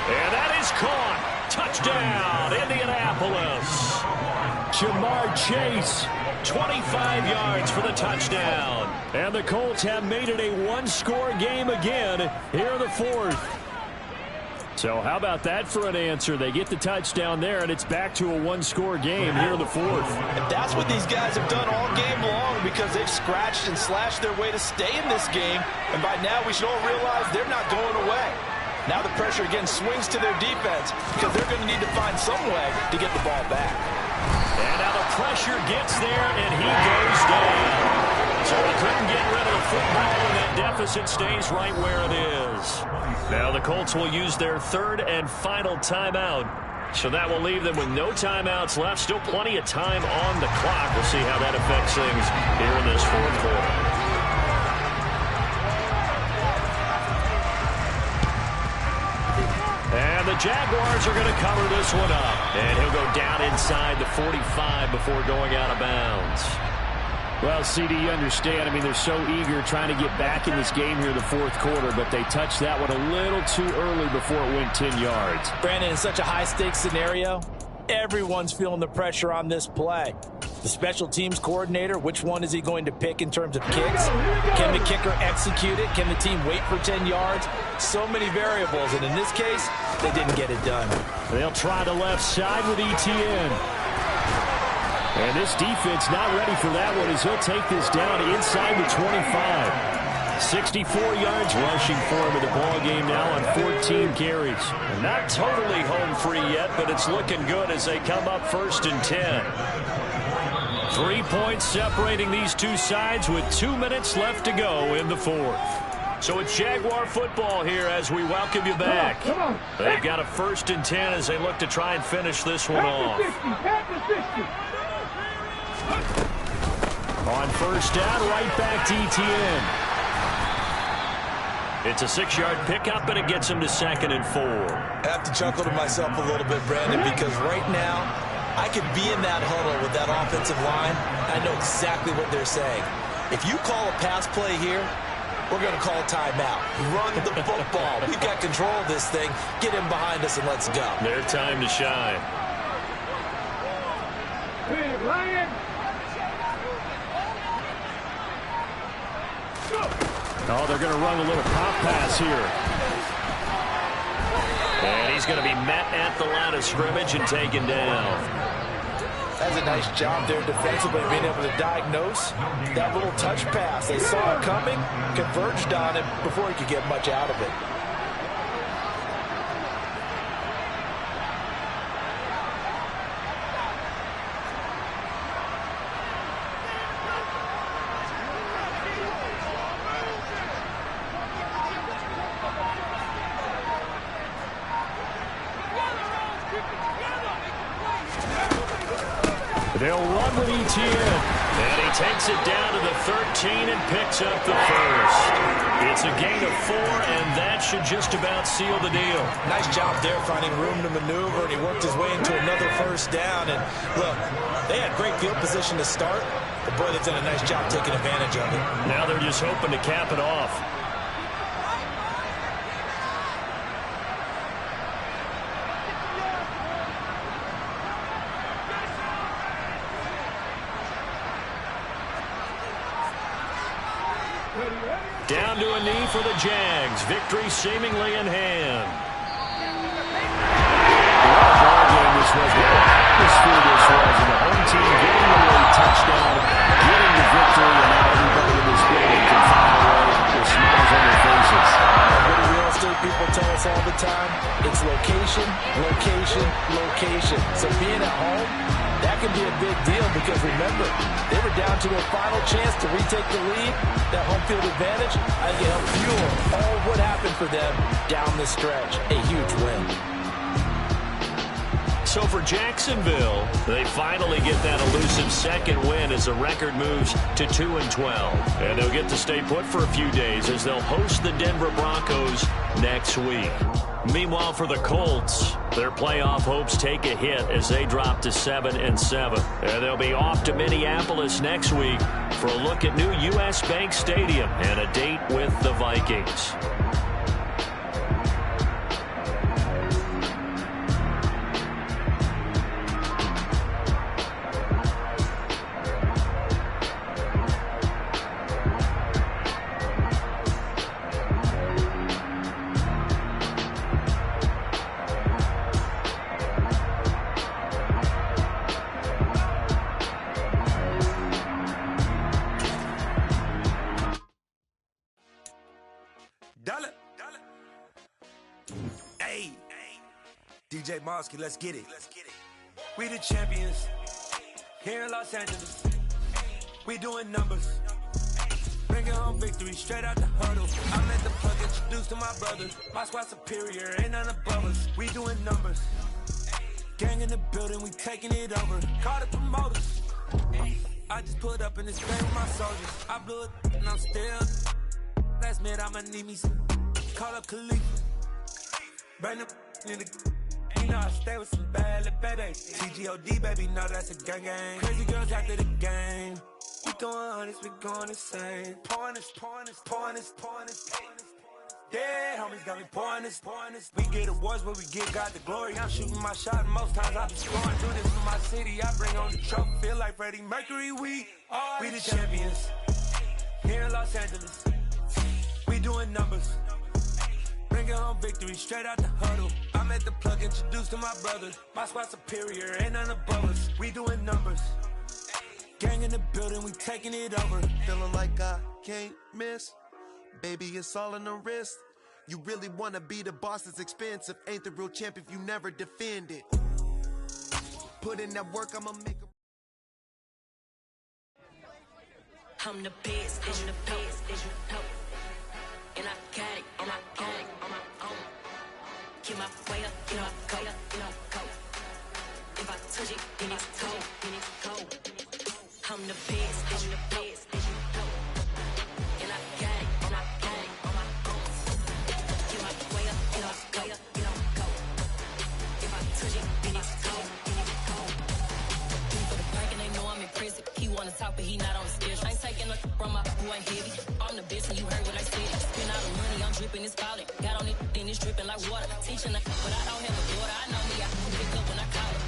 And that is caught. Touchdown, Indianapolis. Jamar Chase. 25 yards for the touchdown. And the Colts have made it a 1-score game again here in the 4th. So how about that for an answer? They get the touchdown there, and it's back to a 1-score game here in the 4th. And that's what these guys have done all game long because they've scratched and slashed their way to stay in this game. And by now, we should all realize they're not going away. Now the pressure again swings to their defense because they're going to need to find some way to get the ball back. And now the pressure gets there, and he goes down. So he couldn't get rid of the football, and that deficit stays right where it is. Now the Colts will use their 3rd and final timeout. So that will leave them with no timeouts left. Still plenty of time on the clock. We'll see how that affects things here in this 4th quarter. Jaguars are going to cover this one up. And he'll go down inside the 45 before going out of bounds. Well, CD, you understand. I mean, they're so eager trying to get back in this game here in the fourth quarter, but they touched that one a little too early before it went 10 yards. Brandon, in such a high-stakes scenario, everyone's feeling the pressure on this play. The special teams coordinator, which one is he going to pick in terms of kicks? Can the kicker execute it? Can the team wait for 10 yards? So many variables, and in this case, they didn't get it done. They'll try the left side with ETN. And this defense not ready for that one as he'll take this down inside the 25. 64 yards rushing for him in the ball game now on 14 carries. Not totally home free yet, but it's looking good as they come up 1st and 10. 3 points separating these two sides with 2 minutes left to go in the fourth. So it's Jaguar football here as we welcome you back. They've got a 1st and 10 as they look to try and finish this one off. On 1st down, right back to ETN. It's a 6-yard pickup, and it gets him to 2nd and 4. I have to chuckle to myself a little bit, Brandon, because right now I could be in that huddle with that offensive line. I know exactly what they're saying. If you call a pass play here, we're going to call a timeout. Run the football. We've got control of this thing. Get him behind us and let's go. Their time to shine. Oh, they're going to run a little pop pass here. And he's going to be met at the line of scrimmage and taken down. That's a nice job there defensively, being able to diagnose that little touch pass. They saw it coming, converged on it before he could get much out of it. They'll run with ETN. And he takes it down to the 13 and picks up the first. It's a gain of 4, and that should just about seal the deal. Nice job there finding room to maneuver, and he worked his way into another 1st down. And look, they had great field position to start, but boy, they've done a nice job taking advantage of it. Now they're just hoping to cap it off. Down to a knee for the Jags. Victory seemingly in hand. What a ball game this was. What an atmosphere this was. And the home team getting the late touchdown, getting the victory, and now everybody in this building can find a way with smiles on their faces. What do real estate people tell us all the time? It's location, location, location. So being at home, that can be a big deal because remember, they were down to their final chance to retake the lead. That home field advantage, I think it helped fuel all what happened for them down the stretch. A huge win. So for Jacksonville, they finally get that elusive 2nd win as the record moves to 2-12. And they'll get to stay put for a few days as they'll host the Denver Broncos next week. Meanwhile, for the Colts, their playoff hopes take a hit as they drop to 7-7. And they'll be off to Minneapolis next week for a look at new U.S. Bank Stadium and a date with the Vikings. DJ Mosky, let's get it. We the champions here in Los Angeles. We doing numbers. Bringing home victory straight out the huddle. I'm at the plug, introduced to my brothers. My squad superior, ain't none above us. We doing numbers. Gang in the building, we taking it over. Call the promoters. I just put up in this game with my soldiers. I blew it and I'm still. Last minute I'ma need me some. Call up Khalifa. Bring them in the. You know I stay with some bad little baby. TGOD, baby, know that's a gang gang. Crazy girls after the game. We throwing hundreds, we going insane. Pouring this. Yeah, homies got me pouring this. We get awards, but we give God the glory. I'm shooting my shot, and most times I be scoring. Do this for my city, I bring on the trophy. Feel like Freddie Mercury, we the champions. Here in Los Angeles, we doing numbers. Bringing home victory straight out the huddle. I'm at the plug, introduced to my brothers. My squad superior, ain't none above us. We doing numbers. Gang in the building, we taking it over. Feeling like I can't miss. Baby, it's all in the wrist. You really wanna be the boss, it's expensive. Ain't the real champ if you never defend it. Put in that work, I'ma make a... I'm the best, as you know. And I got it, on my own. Get my way up, get my go. If I touch it, then it's cold. I'm the best, as you know. And I got it, on my own. Get my way up, get my go. If I touch it, then it's cold. For the park and they know I'm impressive. He wanna talk, but he not on the schedule. I ain't taking nothing from my boy heavy. I'm the best, and you heard what I said. Spend all the money, I'm dripping, it's falling. Got on it, then it's dripping like water. Teaching, but I don't have a daughter. I know me, I can pick up when I call her.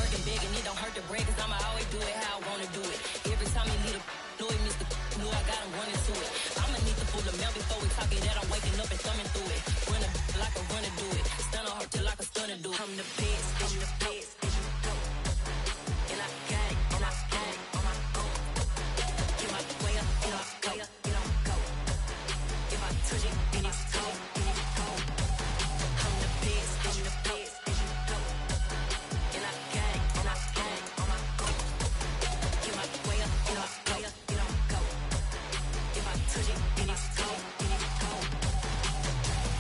Working big, and it don't hurt to break, cause I'ma always do it how I wanna do it. Every time he lead a know he missed the know I got him running to it. I'ma need to pull the mail before we talk it that I'm waking up and thumbing through it. Run a like a runner do it. Stun on her till like a stunner do it. I'm the best, as you know. And I got it, on my own. Get my way up, get my go. If I touch it, then it's cold. I'm the best, as you know. And I got it, on my own. Get my way up, get my go. If I touch it, then it's cold.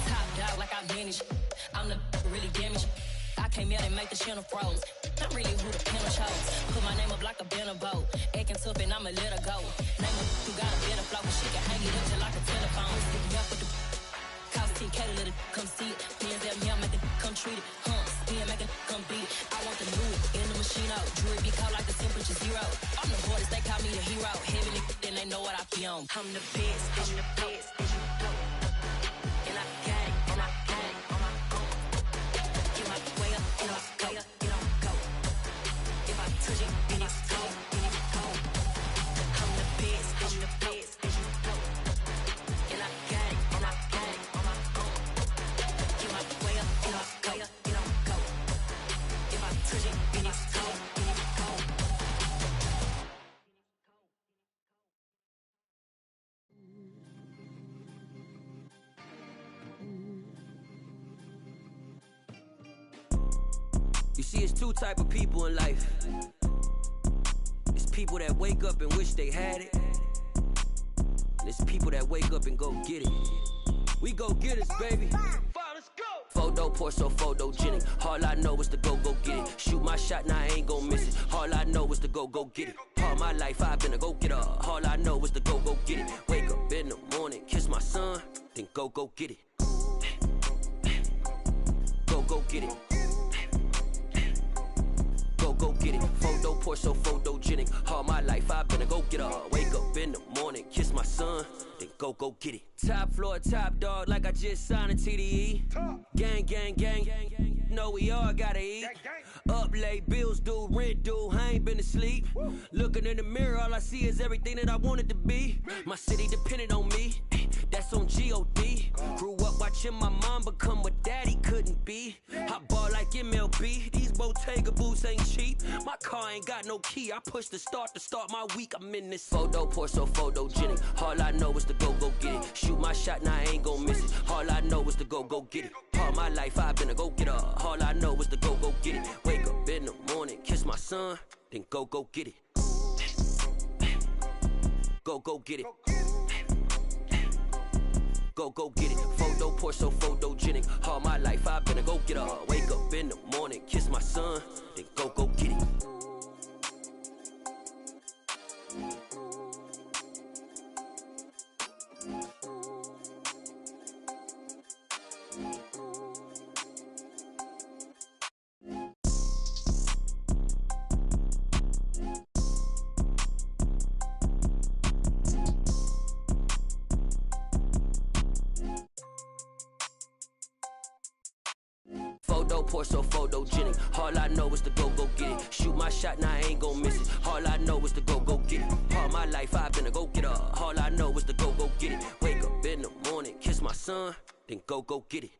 Top dog like I manage. I'm the really damaged. I came out and make the channel froze. I'm really who the panel chose. Put my name up like a banner boat. Acting tough and I'ma let her go. Name her who got a better flow, but she can hang it up just like a telephone. Stick me up with the cost 10K to let it come see it. Bands at me, I make it come treat it. Spin, make it come beat it. I want the new in the machine out. Jewelry be caught like the temperature zero. I'm the hardest, they call me the hero. Heaven then they know what I be on. I'm the best, as you know. And I got it, on my own. Get my way up, get my go. If I touch it, then it's cold. I'm the best, as you know. And I got it, on my own. Get my way up, get my go. If I touch it, then it's cold. You see, it's two type of people in life. It's people that wake up and wish they had it. And it's people that wake up and go get it. We go get it, baby. Photo pour so photogenic. All I know is to go get it. Shoot my shot, now I ain't gon' miss it. All I know is to go get it. All my life I've been a go getter. All I know is to go get it. Wake up in the morning, kiss my son, then go get it. Go get it. Go get it. Photo pour so photogenic. All my life I've been a go getter. Wake up in the morning, kiss my son, then go get it. Top floor, top dog, like I just signed a TDE. Gang. Know we all gotta eat. Up late, bills due, rent due, I ain't been asleep. Looking in the mirror, all I see is everything that I wanted to be. My city depended on me, that's on G.O.D. Grew up watching my mom become what daddy couldn't be. I ball like MLB, these Bottega boots ain't cheap. My car ain't got no key, I push the start to start my week. I'm in this photo pour so photogenic. All I know is to go get it. Shoot my shot, now I ain't gon' miss it. All I know is to go get it. All my life I've been a go getter. All I know is to go get it. Wake up in the morning, kiss my son, then go get it. Go get it. Go get it. Photo pour so photogenic. All my life I've been a go getter. Wake up in the morning, kiss my son, then go get it. Thank you. Photo poor, so photogenic. All I know is to go get it. Shoot my shot, now I ain't gon' miss it. All I know is to go get it. All my life I've been a go-getter. All I know is to go get it. Wake up in the morning, kiss my son, then go get it.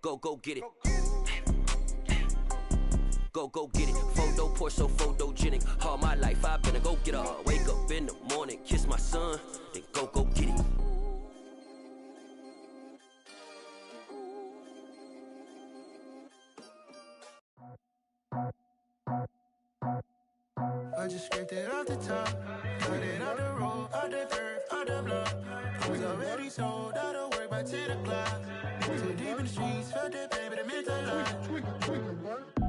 Go get it. Go get it. Photo poor, so photogenic. All my life I've been a go-getter. Wake up in the morning, kiss my son, then go get it. I just scraped it off the top, cut it off the road, off the curve, off the block. I was already sold out of work by 10 o'clock. Too deep in the streets, felt that pain, but it meant a lot.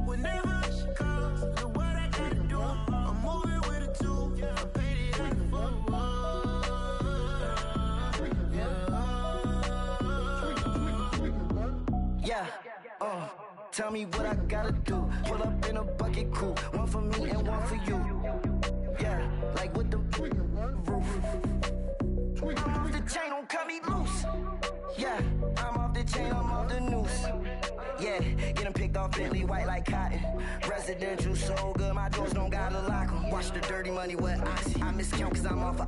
Whenever she calls, know what I gotta do. I'm moving with a two, I'm painted like a fool. Yeah, tell me what I gotta do. Pull up in a bucket crew, one for me and one for you. Yeah, like with the roof. I'm off the chain, don't cut me loose. Yeah, I'm off the chain, I'm off the noose. Yeah, getting picked off Bentley white like cotton. Residential so good, my doors don't gotta lock 'em. Watch the dirty money with oxy. I miscount cause I'm off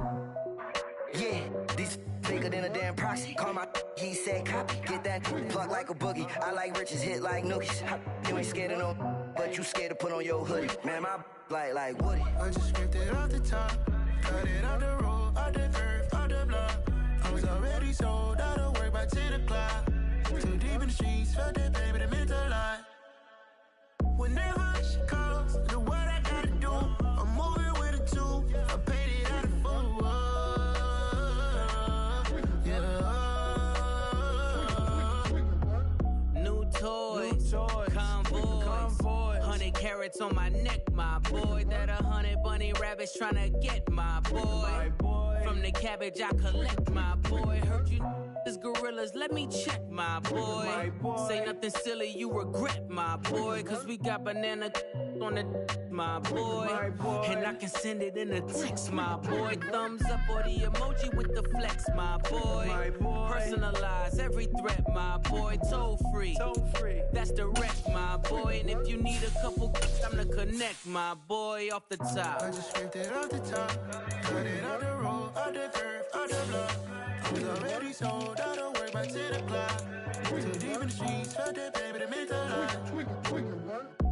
yeah, these bigger than a damn proxy. Call my he said copy. Get that plug like a boogie. I like riches, hit like nookies. You ain't scared of no, but you scared to put on your hoodie. Man, my like Woody. I just scraped it off the top, cut it off the road, off the curve, off the block. I was already sold out of work by 10 o'clock. Too deep in the streets, felt that pain, but it meant a lot. Whenever she calls, know what I gotta do. I'm moving with a two, I'm painted out of fool. Toys, convoy, 100 carats on my neck, my boy. That 100 bunny rabbits tryna get my boy. From the cabbage I collect, my boy. Heard you is gorillas, let me check, my boy. Say nothing silly, you regret, my boy. Cause we got banana on the my boy. And I can send it in a text, my boy. Thumbs up or the emoji with the flex, my boy. Personalize every threat, my boy. Toll free. That's direct, my boy. And if you need a couple, I'm to connect, my boy, off the top. I just scraped it off the top, cut it off the road, off the curve, off the block. I was already sold out of work by 10 o'clock. Too deep in the streets, felt that pain, but it meant a lot.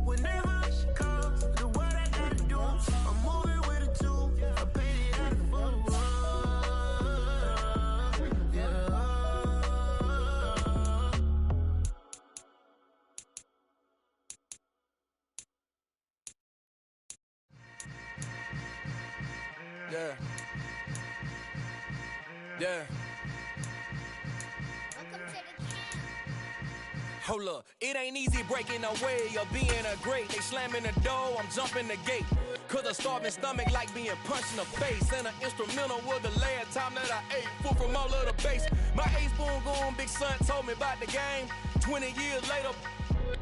Whenever she calls, know what I gotta do. I'm moving with a two, I'm painted out of fool. Yeah. Hold up, it ain't easy breaking away or being a great. They slamming the door, I'm jumping the gate. Cause a starving stomach like being punched in the face. And an instrumental was the last time that I ate food from all of the base. My A-spoon goon, big son told me about the game. 20 years later,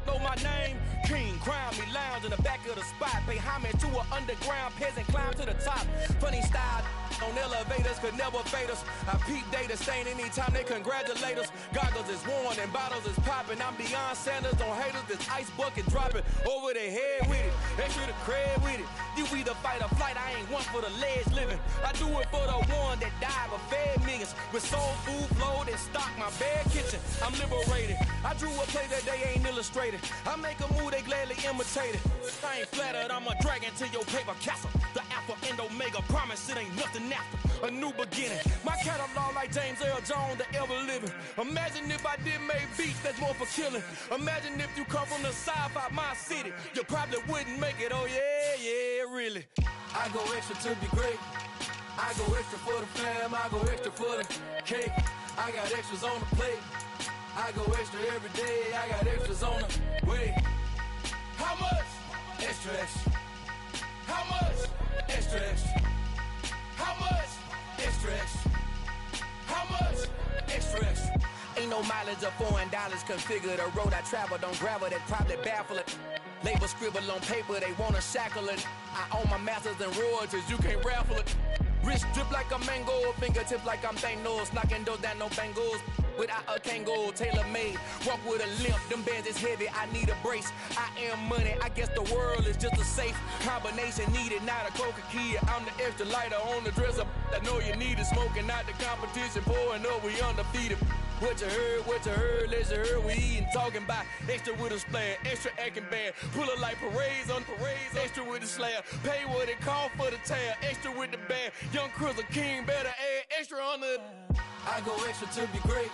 know my name. King, crown me, lounge in the back of the spot. Pay homage to an underground peasant, climb to the top. Funny style on elevators could never fade us. I peep data stain anytime they congratulate us. Goggles is worn and bottles is popping. I'm beyond Sanders on haters, this ice bucket dropping over their head with it. Extra the cred with it. You either fight or flight, I ain't one for the ledge living. I do it for the one that died but fed millions. With soul food flowed and stocked my bad kitchen. I'm liberated. I drew a play that they ain't illustrated. I make a move, they gladly imitate it. I ain't flattered, I'm a dragon to your paper castle. The Alpha and Omega, promise it ain't nothing after. A new beginning. My catalog like James Earl Jones, the ever living. Imagine if I did make beats that's more for killing. Imagine if you come from the south out my city. You probably wouldn't make it, oh yeah, really. I go extra to be great. I go extra for the fam, I go extra for the cake. I got extras on the plate. I go extra every day, I got extras on the way. How much? Extra, extra. How much? Extra, extra. How much? Extra, extra. How much? Extra, extra. Ain't no mileage or $4 configure the road I travel. Don't gravel that probably baffle it. Label scribble on paper, they wanna shackle it. I own my masters and royalties, you can't raffle it. Wrist drip like a mango, fingertips like I'm Thanos, knocking those down no bangles. without a Kangol, tailor-made. Walk with a limp, them bands is heavy, I need a brace. I am money, I guess the world is just a safe combination needed, not a coca key. I'm the extra lighter on the dresser. I know you need it, smoking out the competition, pouring up, we undefeated. What you heard, let's you heard, we eatin', talking about extra with a splash, extra acting bad, pull it like parades on parades, extra with the slab, pay what it cost for the tab, extra with the band, young Chris a king, better add extra on the. I go extra to be great,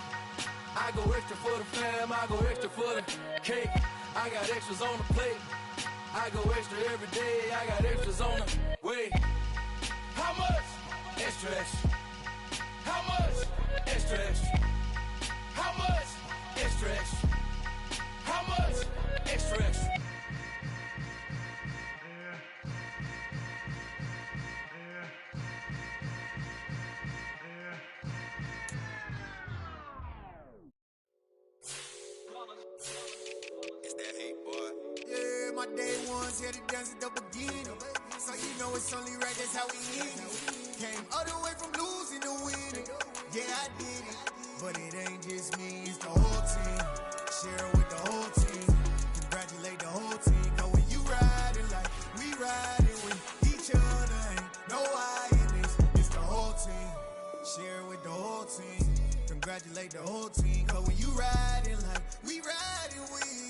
I go extra for the fam, I go extra for the cake, I got extras on the plate, I go extra every day, I got extras on the way. How much? Extra, extra. How much? Extra, extra. How much? Extra, extra. How much? Extra, extra. It's that hate, boy. Yeah, my day ones here to dance at the beginning. So you know it's only right, that's how we end it. Came all the way from losing to winning. Yeah, I did it. But it ain't just me, it's the whole team. Share it with the whole team. Congratulate the whole team. Cause when you riding like we riding with each other, ain't no I in this. It's the whole team. Share it with the whole team. Congratulate the whole team. Cause when you riding like we riding with